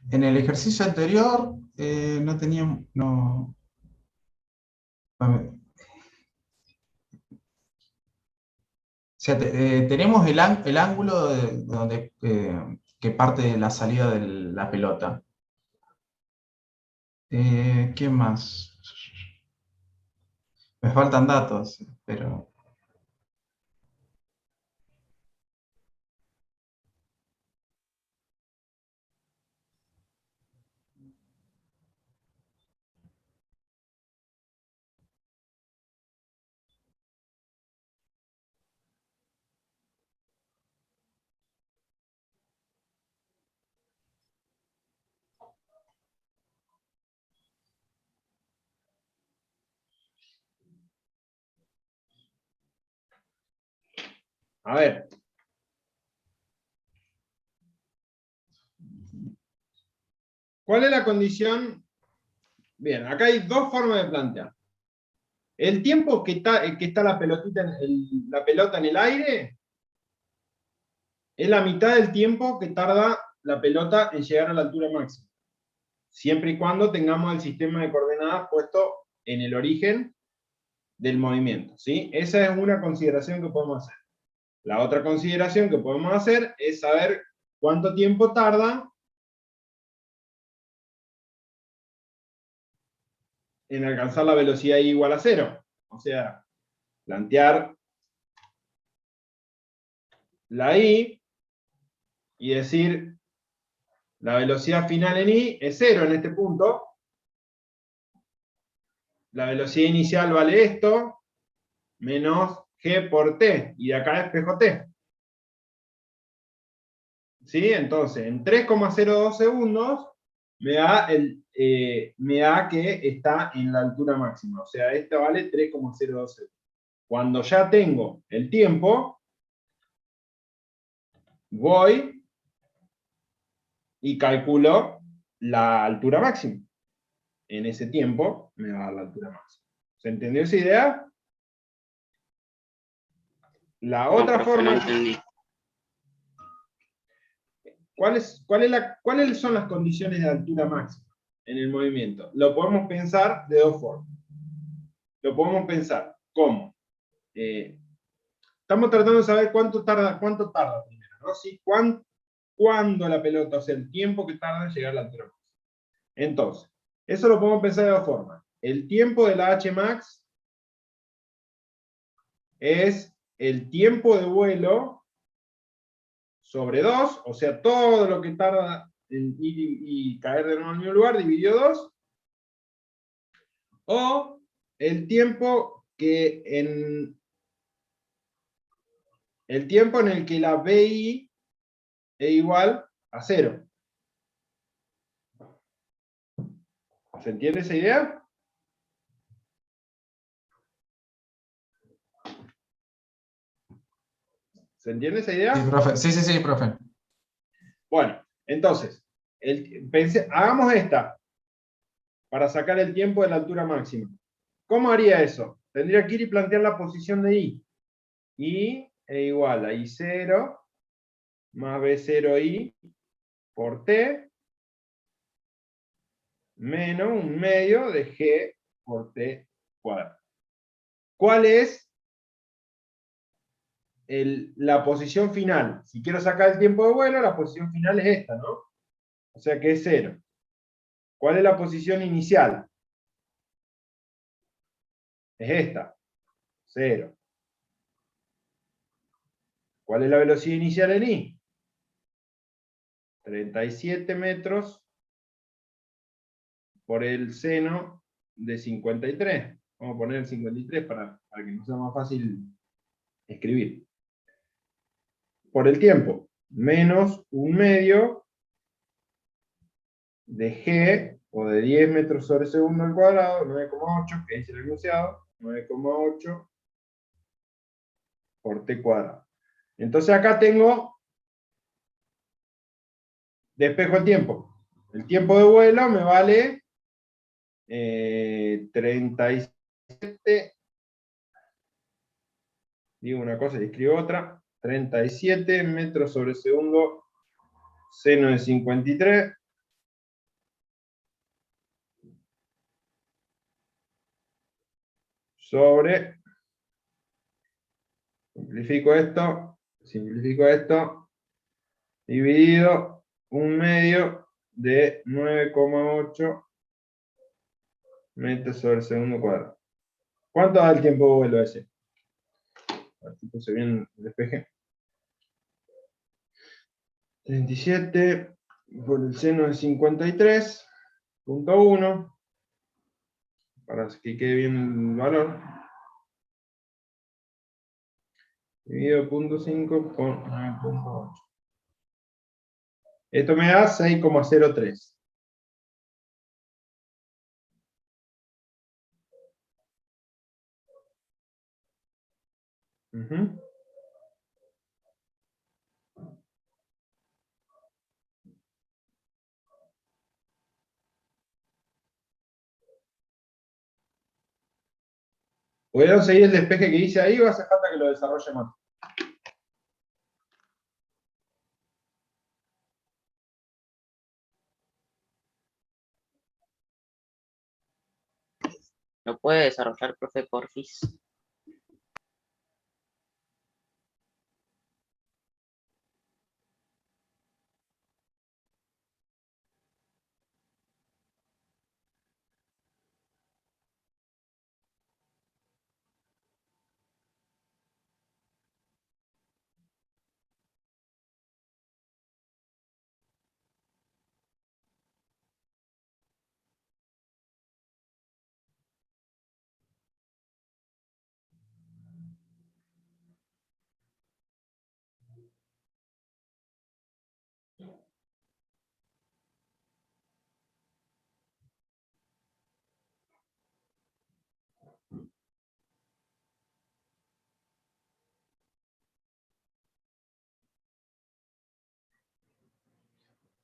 En el ejercicio anterior no teníamos... No, o sea, tenemos el ángulo donde, que parte de la salida de la pelota. ¿Qué más? Me faltan datos, pero... A ver. ¿Cuál es la condición? Bien, acá hay dos formas de plantear. El tiempo que está la pelotita la pelota en el aire es la mitad del tiempo que tarda la pelota en llegar a la altura máxima. Siempre y cuando tengamos el sistema de coordenadas puesto en el origen del movimiento, ¿sí? Esa es una consideración que podemos hacer. La otra consideración que podemos hacer es saber cuánto tiempo tarda en alcanzar la velocidad I igual a 0. O sea, plantear la I y decir la velocidad final en I es 0 en este punto. La velocidad inicial vale esto, menos G por T, y de acá despejo T. ¿Sí? Entonces, en 3,02 segundos me da que está en la altura máxima. O sea, esta vale 3,02 segundos. Cuando ya tengo el tiempo, voy y calculo la altura máxima. En ese tiempo me va a dar la altura máxima. ¿Se entendió esa idea? La No, otra profe, no forma... entendí. ¿Cuáles son las condiciones de altura máxima en el movimiento? Lo podemos pensar de dos formas. Lo podemos pensar como... estamos tratando de saber cuánto tarda primero, ¿no? ¿Sí? ¿Cuándo la pelota, o sea, el tiempo que tarda en llegar a la altura máxima? Entonces, eso lo podemos pensar de dos formas. El tiempo de la Hmax es el tiempo de vuelo sobre 2, o sea, todo lo que tarda en ir y caer de nuevo al mismo lugar, dividido 2, o el tiempo en el que la BI es igual a 0. ¿Se entiende esa idea? ¿Se entiende esa idea? Sí, profe. Sí, profe. Bueno, entonces, hagamos esta para sacar el tiempo de la altura máxima. ¿Cómo haría eso? Tendría que ir y plantear la posición de I. I es igual a I0 más B0I por T menos un medio de G por T cuadrado. ¿Cuál es la posición final? Si quiero sacar el tiempo de vuelo, la posición final es esta, ¿no? O sea que es 0. ¿Cuál es la posición inicial? Es esta, 0. ¿Cuál es la velocidad inicial en I? 37 metros por el seno de 53. Vamos a poner el 53 para que nos sea más fácil escribir. Por el tiempo, menos un medio de G, o de 10 metros sobre segundo al cuadrado, 9,8, que es el enunciado, 9,8 por T cuadrado. Entonces acá despejo el tiempo. El tiempo de vuelo me vale 37, digo una cosa y escribo otra, 37 metros sobre segundo, seno de 53, sobre, simplifico esto, dividido un medio de 9,8 metros sobre segundo cuadrado. ¿Cuánto da el tiempo de vuelo ese? Aquí puse bien el despeje. 37 por el seno de 53,1, para que quede bien el valor, dividido 0,5 por 9,8. Esto me da 6,03. ¿Pudieron seguir el despeje que hice ahí o hace falta que lo desarrolle más? ¿Lo puede desarrollar, profe, porfis?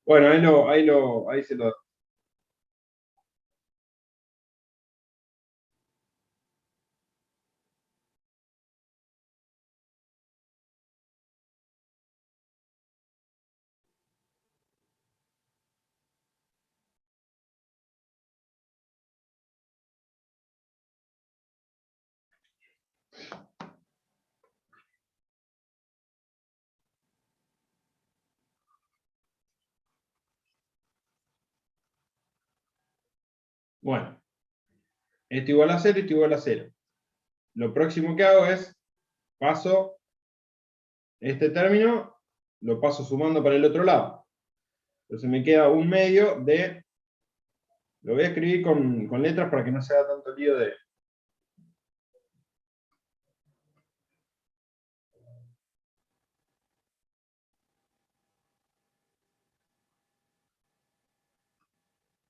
Bueno, ahí se lo. Bueno, esto igual a 0, esto igual a 0. Lo próximo que hago es, paso este término, lo paso sumando para el otro lado. Entonces me queda un medio de, lo voy a escribir con letras para que no se haga tanto lío de.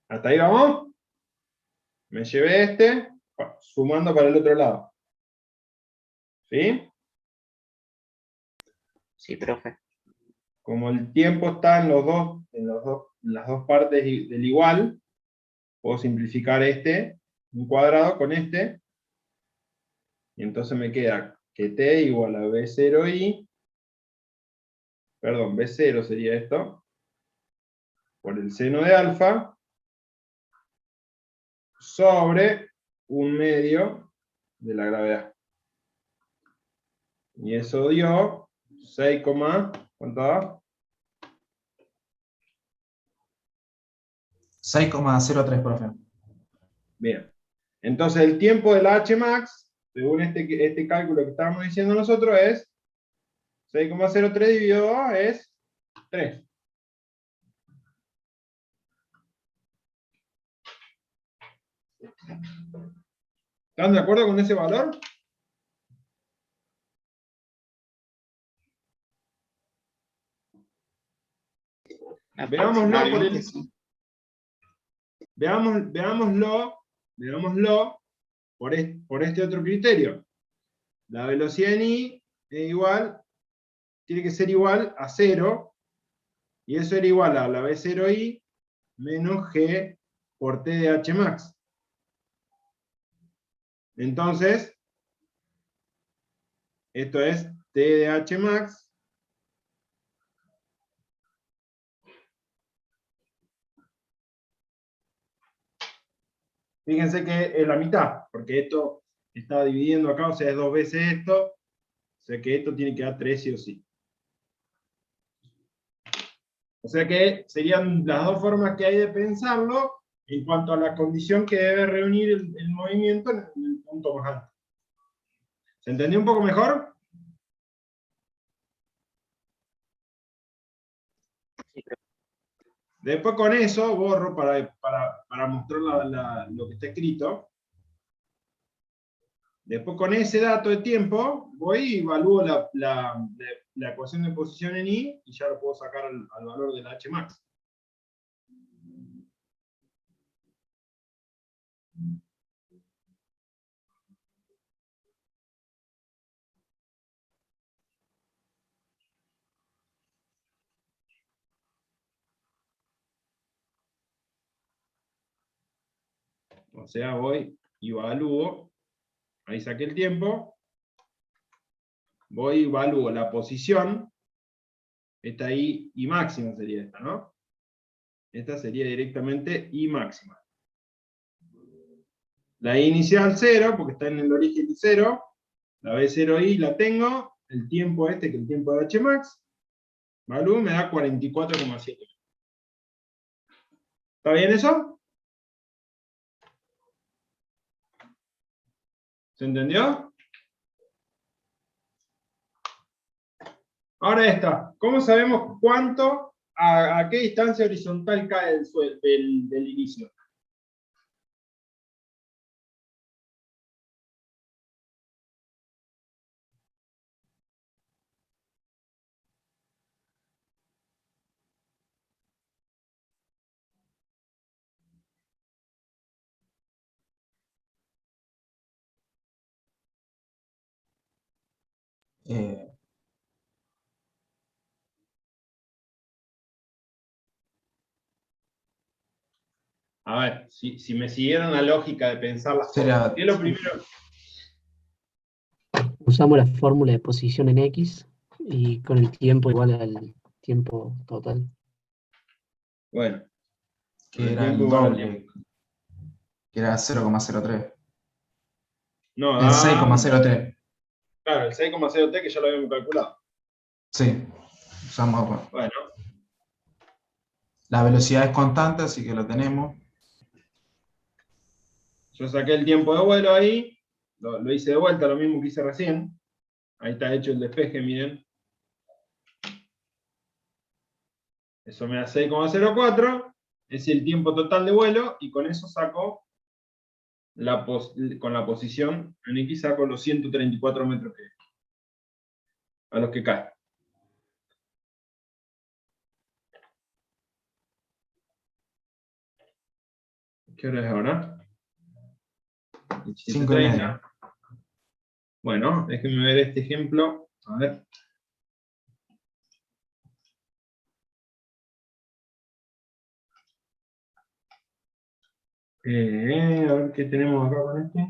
¿Hasta ahí vamos? Me llevé este, sumando para el otro lado. ¿Sí? Sí, profe. Como el tiempo está en las dos partes del igual, puedo simplificar un cuadrado con este, y entonces me queda que t igual a b0i, perdón, b0 sería esto, por el seno de alfa, sobre un medio de la gravedad. Y eso dio 6, ¿cuánto da? 6,03, profe. Bien. Entonces el tiempo de la Hmax, según este cálculo que estábamos diciendo nosotros, es 6,03 dividido 2 es 3. ¿Están de acuerdo con ese valor? Veámoslo veámoslo por este otro criterio. La velocidad en I es tiene que ser igual a 0, y eso era igual a la B0I menos G por T de Hmax. Entonces, esto es T de Hmax fíjense que es la mitad, porque esto está dividiendo acá, o sea, es 2 veces esto, o sea que esto tiene que dar 3 sí o sí. O sea que serían las dos formas que hay de pensarlo en cuanto a la condición que debe reunir el movimiento en el punto más alto. ¿Se entendió un poco mejor? Sí, profe. Después con eso borro para mostrar lo que está escrito. Después con ese dato de tiempo voy y evalúo la ecuación de posición en I y ya lo puedo sacar al valor de la Hmax. O sea, voy y evalúo Ahí saqué el tiempo. Voy y evalúo la posición. Esta I máxima sería esta, ¿no? Esta sería directamente I máxima. La I inicial 0, porque está en el origen 0. La B0I la tengo. El tiempo que es el tiempo de Hmax. Evalúo, me da 44,7. ¿Está bien eso? ¿Se entendió? Ahora esta. ¿Cómo sabemos cuánto, a qué distancia horizontal cae del inicio? Eh, A ver, si me siguieron la lógica de pensar las Será- cosas. ¿Qué es lo primero? Usamos la fórmula de posición en X y con el tiempo igual al tiempo total. Bueno, que el era tiempo el igual al doble, tiempo. que era 0,03. No, El da, 6,03. claro, el 6,0T que ya lo habíamos calculado. Sí. Usamos, Bueno, la velocidad es constante, así que lo tenemos. yo saqué el tiempo de vuelo ahí, lo hice de vuelta, lo mismo que hice recién. Ahí está hecho el despeje, miren. Eso me da 6,04, es el tiempo total de vuelo, y con eso saco, con la posición en X saco los 134 metros a los que cae. ¿Qué hora es ahora? 5:30. Bueno, déjenme ver este ejemplo. A ver. A ver qué tenemos acá con este.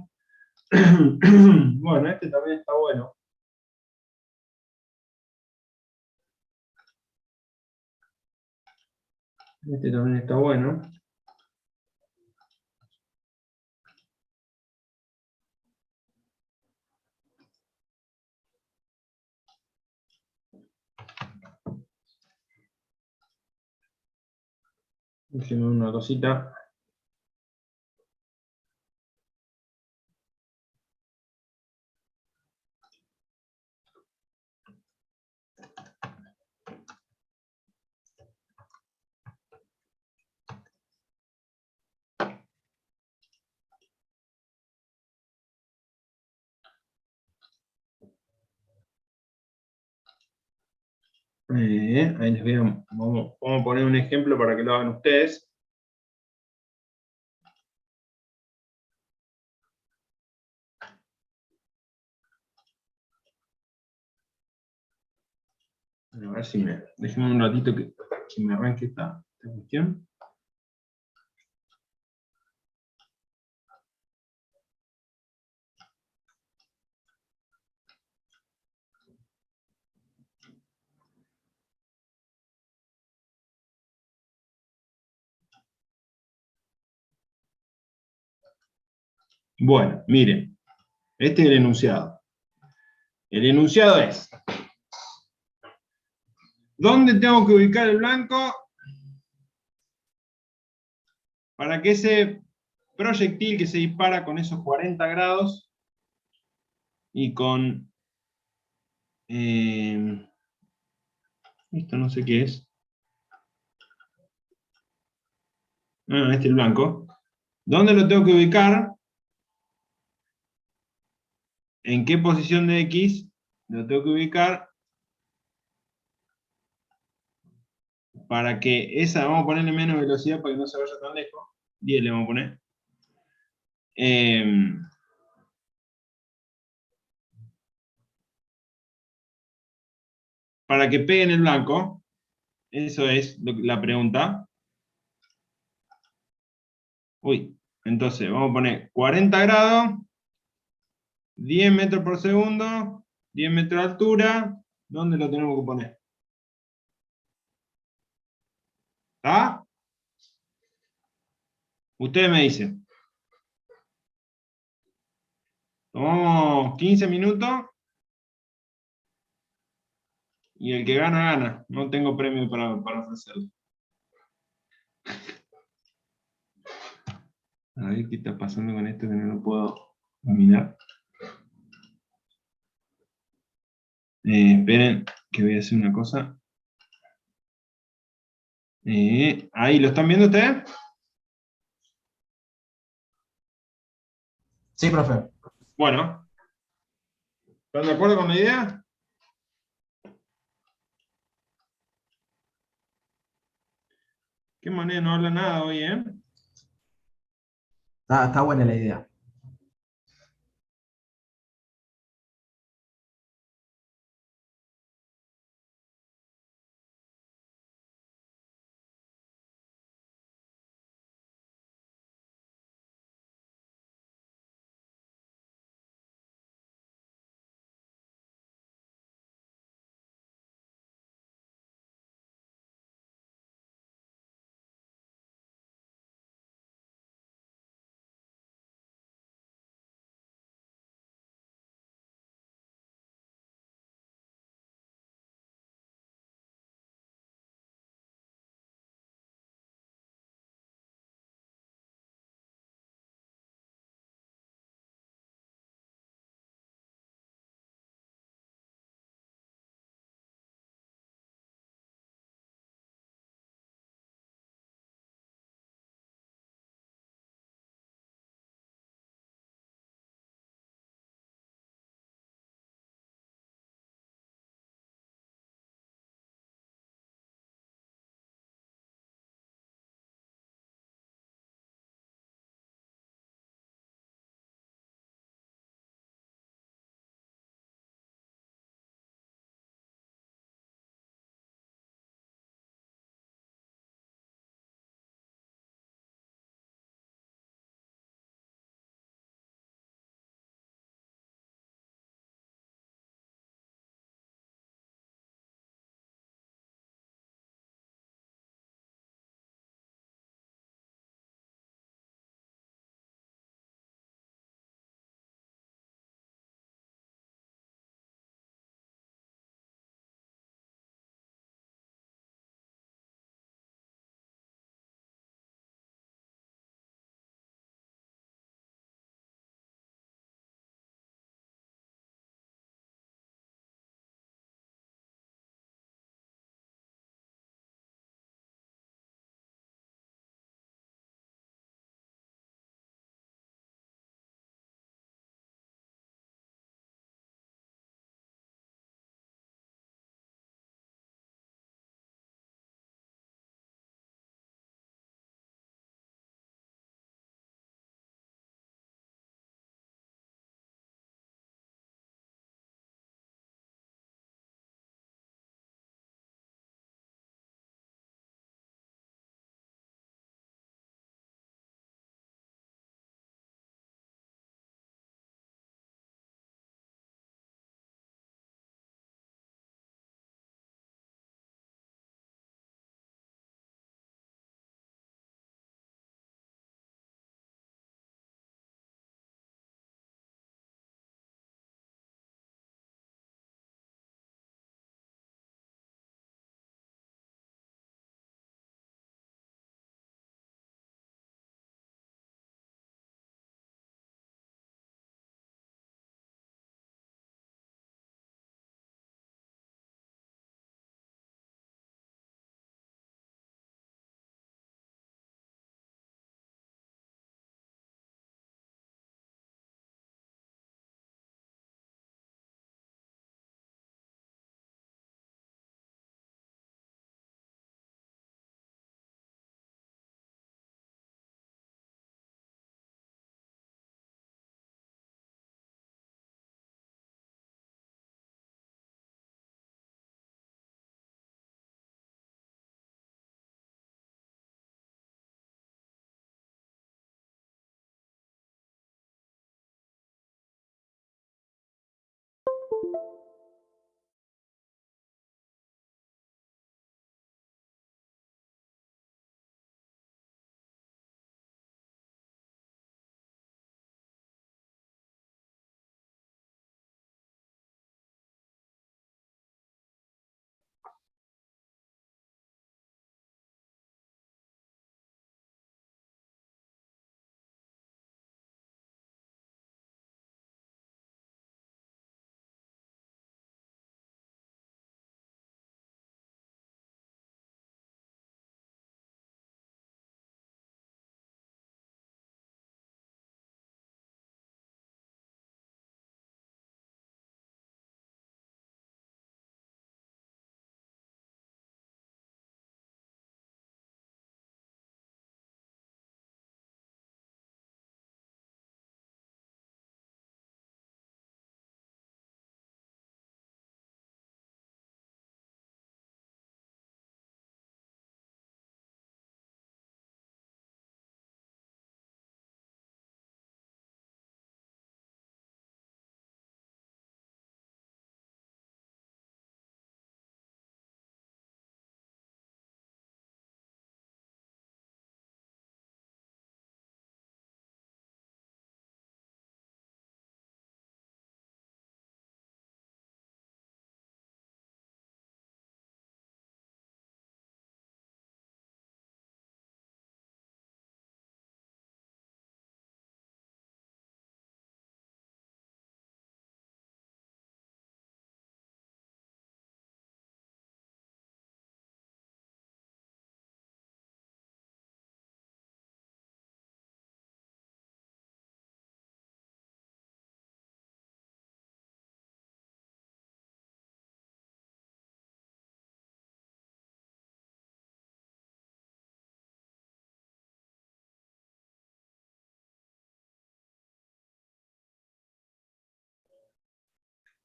Bueno, este también está bueno. Este también está bueno. Déjenme una cosita. Ahí les vamos a poner un ejemplo para que lo hagan ustedes. A ver si déjenme un ratito que me arranque esta cuestión. Bueno, miren, este es el enunciado. El enunciado es: ¿dónde tengo que ubicar el blanco para que ese proyectil que se dispara con esos 40 grados y con... esto no sé qué es. Ah, este es el blanco. ¿Dónde lo tengo que ubicar? ¿En qué posición de X lo tengo que ubicar para que esa, vamos a ponerle menos velocidad para que no se vaya tan lejos? 10 le vamos a poner. Para que pegue en el blanco. Eso es la pregunta. Uy, entonces vamos a poner 40 grados 10 metros por segundo, 10 metros de altura. ¿Dónde lo tenemos que poner? ¿Está? Ustedes me dicen. Tomamos 15 minutos y el que gana, gana. No tengo premio para ofrecerle. A ver qué está pasando con esto que no lo puedo dominar. Esperen, que voy a hacer una cosa. Ahí, ¿lo están viendo ustedes? Sí, profe. Bueno, ¿están de acuerdo con la idea? Qué manera, no habla nada hoy, ¿eh? Está buena la idea.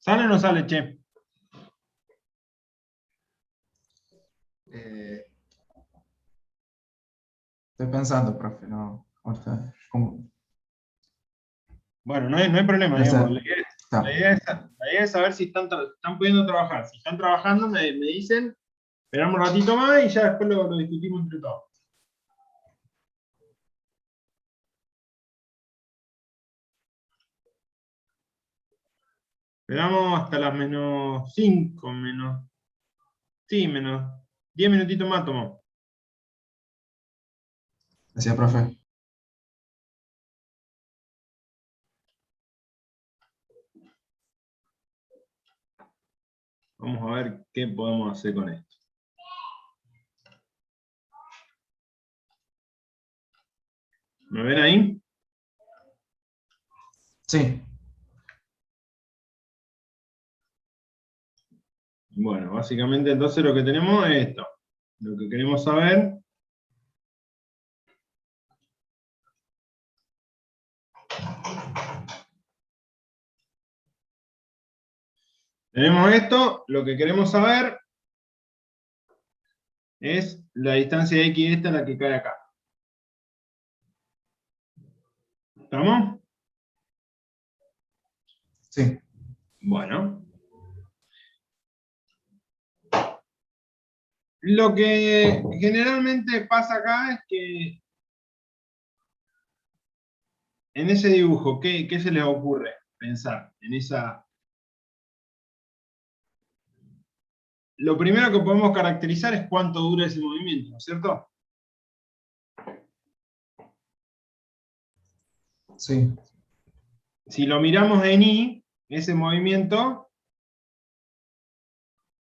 ¿Sale o no sale, che? Eh, estoy pensando, profe, no. Ahorita, ¿cómo? Bueno, no hay problema, Ya digamos. está. La Está. idea es saber si están pudiendo trabajar. Si están trabajando, me dicen, esperamos un ratito más y ya después lo discutimos entre todos. Esperamos hasta las -5, sí, -10 minutitos más tomó. Gracias, profe. Vamos a ver qué podemos hacer con esto. ¿Me ven ahí? Sí. Bueno, básicamente entonces lo que tenemos es esto. Lo que queremos saber tenemos esto, lo que queremos saber es la distancia de X esta, la que cae acá. ¿Estamos? Sí. Bueno. Lo que generalmente pasa acá es que en ese dibujo, ¿qué se les ocurre pensar? En esa. Lo primero que podemos caracterizar es cuánto dura ese movimiento, ¿no es cierto? Sí. Si lo miramos en Y, ese movimiento,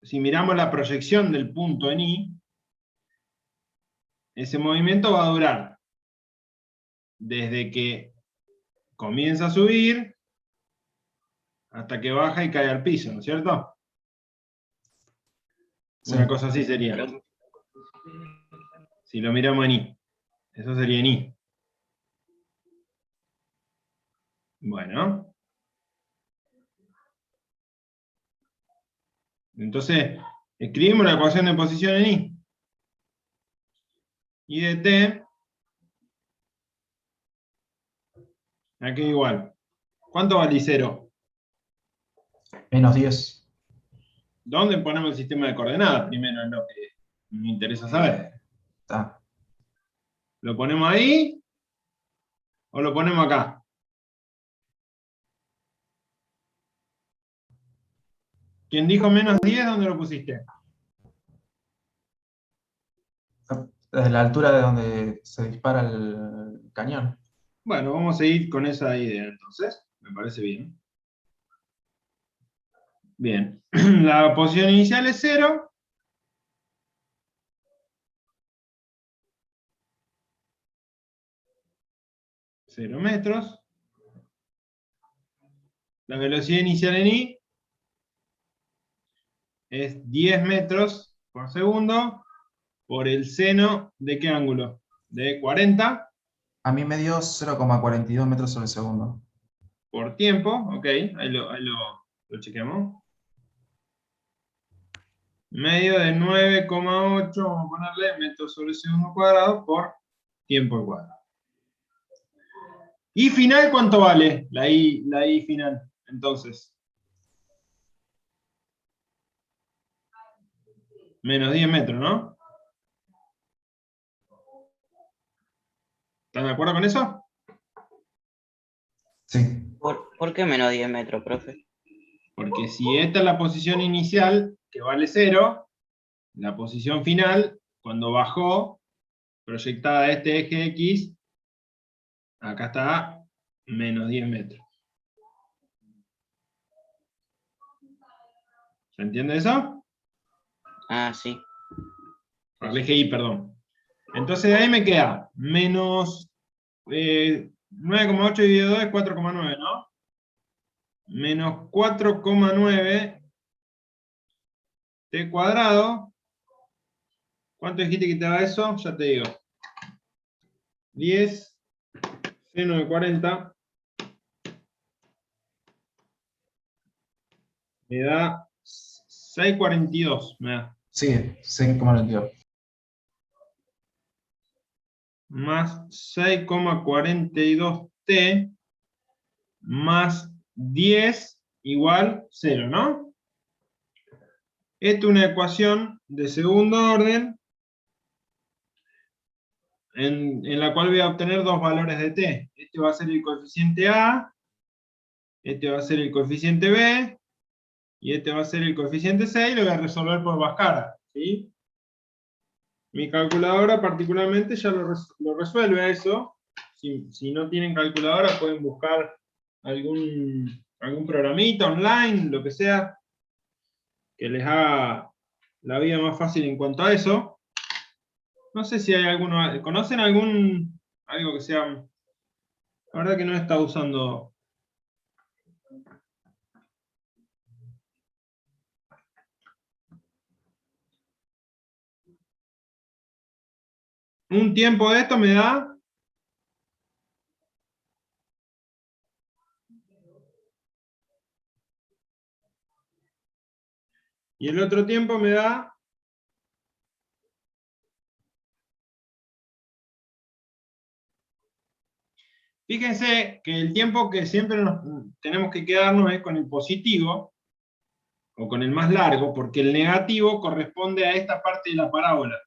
si miramos la proyección del punto en Y, ese movimiento va a durar desde que comienza a subir hasta que baja y cae al piso, ¿no es cierto? Sí. Una cosa así sería. Si lo miramos en Y. Eso sería en Y. Bueno. Entonces, escribimos la ecuación de posición en Y. Y de T, aquí igual. ¿Cuánto vale I0? Menos 10. ¿Dónde ponemos el sistema de coordenadas? Primero es lo que me interesa saber. Está. ¿Lo ponemos ahí o lo ponemos acá? ¿Quién dijo menos 10? ¿Dónde lo pusiste? Desde la altura de donde se dispara el cañón. Bueno, vamos a seguir con esa idea entonces. Me parece bien. Bien. La posición inicial es 0. Cero metros. La velocidad inicial en I es 10 metros por segundo por el seno ¿de qué ángulo? De 40 A mí me dio 0,42 metros sobre segundo. por tiempo. Ok, lo chequeamos. Medio de 9,8, vamos a ponerle metros sobre segundo cuadrado por tiempo al cuadrado. ¿Y final cuánto vale? La I final, entonces. Menos 10 metros, ¿no? ¿Están de acuerdo con eso? Sí. ¿Por qué menos 10 metros, profe? Porque si esta es la posición inicial, que vale 0, la posición final, cuando bajó, proyectada a este eje X, acá está menos 10 metros. ¿Se entiende eso? Ah, sí. Al eje Y, perdón. Entonces de ahí me queda menos 9,8 dividido 2 es 4,9, ¿no? Menos 4,9 t cuadrado. ¿Cuánto dijiste que te da eso? Ya te digo. 10 seno de 40 me da 6,42. Me da. Sí, 6,92. Más 6,42t más 10 igual 0, ¿no? Esta es una ecuación de segundo orden en la cual voy a obtener dos valores de t. Este va a ser el coeficiente A, este va a ser el coeficiente B, y este va a ser el coeficiente C, y lo voy a resolver por Bhaskara, ¿sí? Mi calculadora particularmente ya lo resuelve a eso. Si no tienen calculadora pueden buscar algún programita online, lo que sea, que les haga la vida más fácil en cuanto a eso. No sé si hay alguno, ¿conocen algo que sea? La verdad que no está usando. Un tiempo de esto me da. Y el otro tiempo me da. Fíjense que el tiempo que siempre tenemos que quedarnos es con el positivo, o con el más largo, porque el negativo corresponde a esta parte de la parábola,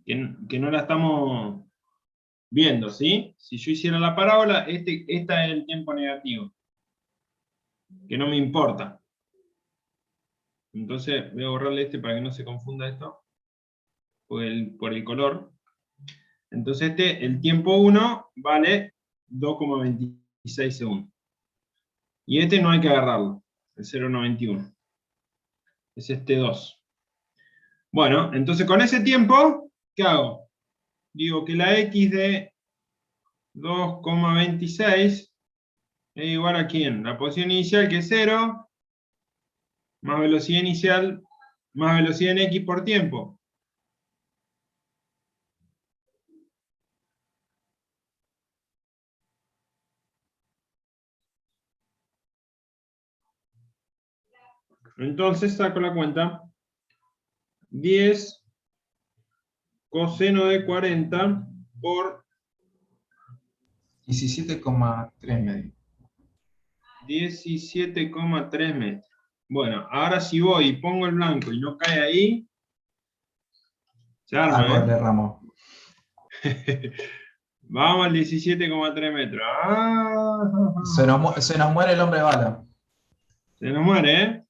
que no la estamos viendo, ¿sí? Si yo hiciera la parábola, esta es el tiempo negativo, que no me importa. Entonces voy a borrarle este para que no se confunda esto, por el color. Entonces el tiempo 1 vale 2,26 segundos. Y este no hay que agarrarlo, el 0,91. Es este 2. Bueno, entonces con ese tiempo, ¿qué hago? Digo que la x de 2,26 es igual a ¿quién? La posición inicial, que es 0, más velocidad inicial, más velocidad en x por tiempo. Entonces saco la cuenta. 10 coseno de 40 por 17,3 me dio. 17,3 metros. Bueno, ahora si voy y pongo el blanco y no cae ahí, se arma, Corre, Ramos. Vamos al 17,3 metros. Ah, Se nos muere el hombre bala. se nos muere, ¿eh?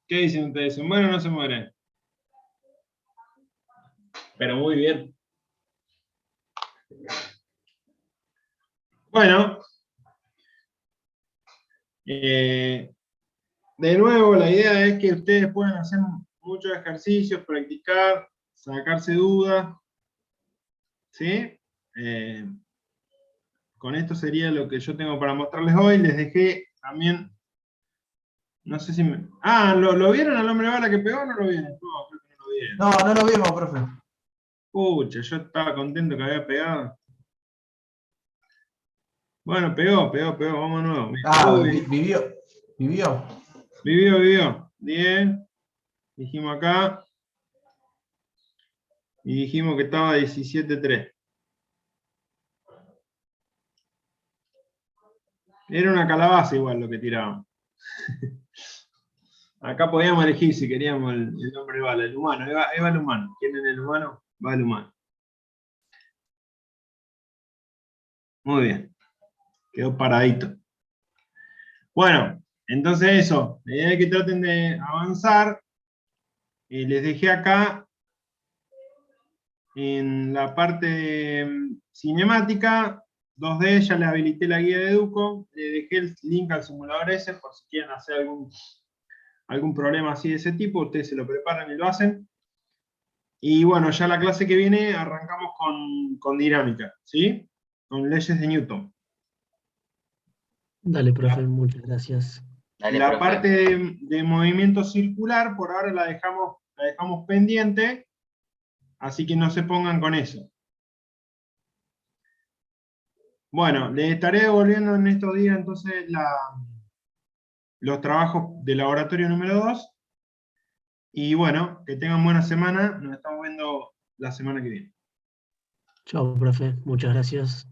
¿Qué dicen ustedes? ¿Se muere o no se muere? Pero muy bien. Bueno. De nuevo, la idea es que ustedes puedan hacer muchos ejercicios, practicar, sacarse dudas. ¿Sí? Con esto sería lo que yo tengo para mostrarles hoy. Les dejé también, no sé si me... Ah, ¿lo vieron al hombre bala que pegó o no lo vieron? No, creo que no lo vieron. No, no lo vimos, profe. Pucha, yo estaba contento que había pegado. Bueno, pegó, vamos de nuevo. Vivió. Vivió. 10. Dijimos acá. Y dijimos que estaba 17,3. Era una calabaza igual lo que tirábamos. Acá podíamos elegir si queríamos el hombre bala, el humano. Ahí va el humano. ¿Quieren el humano? Va el humano. Muy bien. Quedó paradito. Bueno, entonces eso. La idea es que traten de avanzar. Les dejé acá en la parte cinemática 2D, ya le habilité la guía de Educo. Le dejé el link al simulador ese por si quieren hacer algún problema así de ese tipo. Ustedes se lo preparan y lo hacen. Y bueno, ya la clase que viene arrancamos con dinámica, ¿sí? Con leyes de Newton. Dale, profe, muchas gracias. Dale, La profe. parte de movimiento circular, por ahora la dejamos pendiente, así que no se pongan con eso. Bueno, les estaré devolviendo en estos días entonces los trabajos de laboratorio número 2. Y bueno, que tengan buena semana. Nos estamos viendo la semana que viene. Chao, profe, muchas gracias.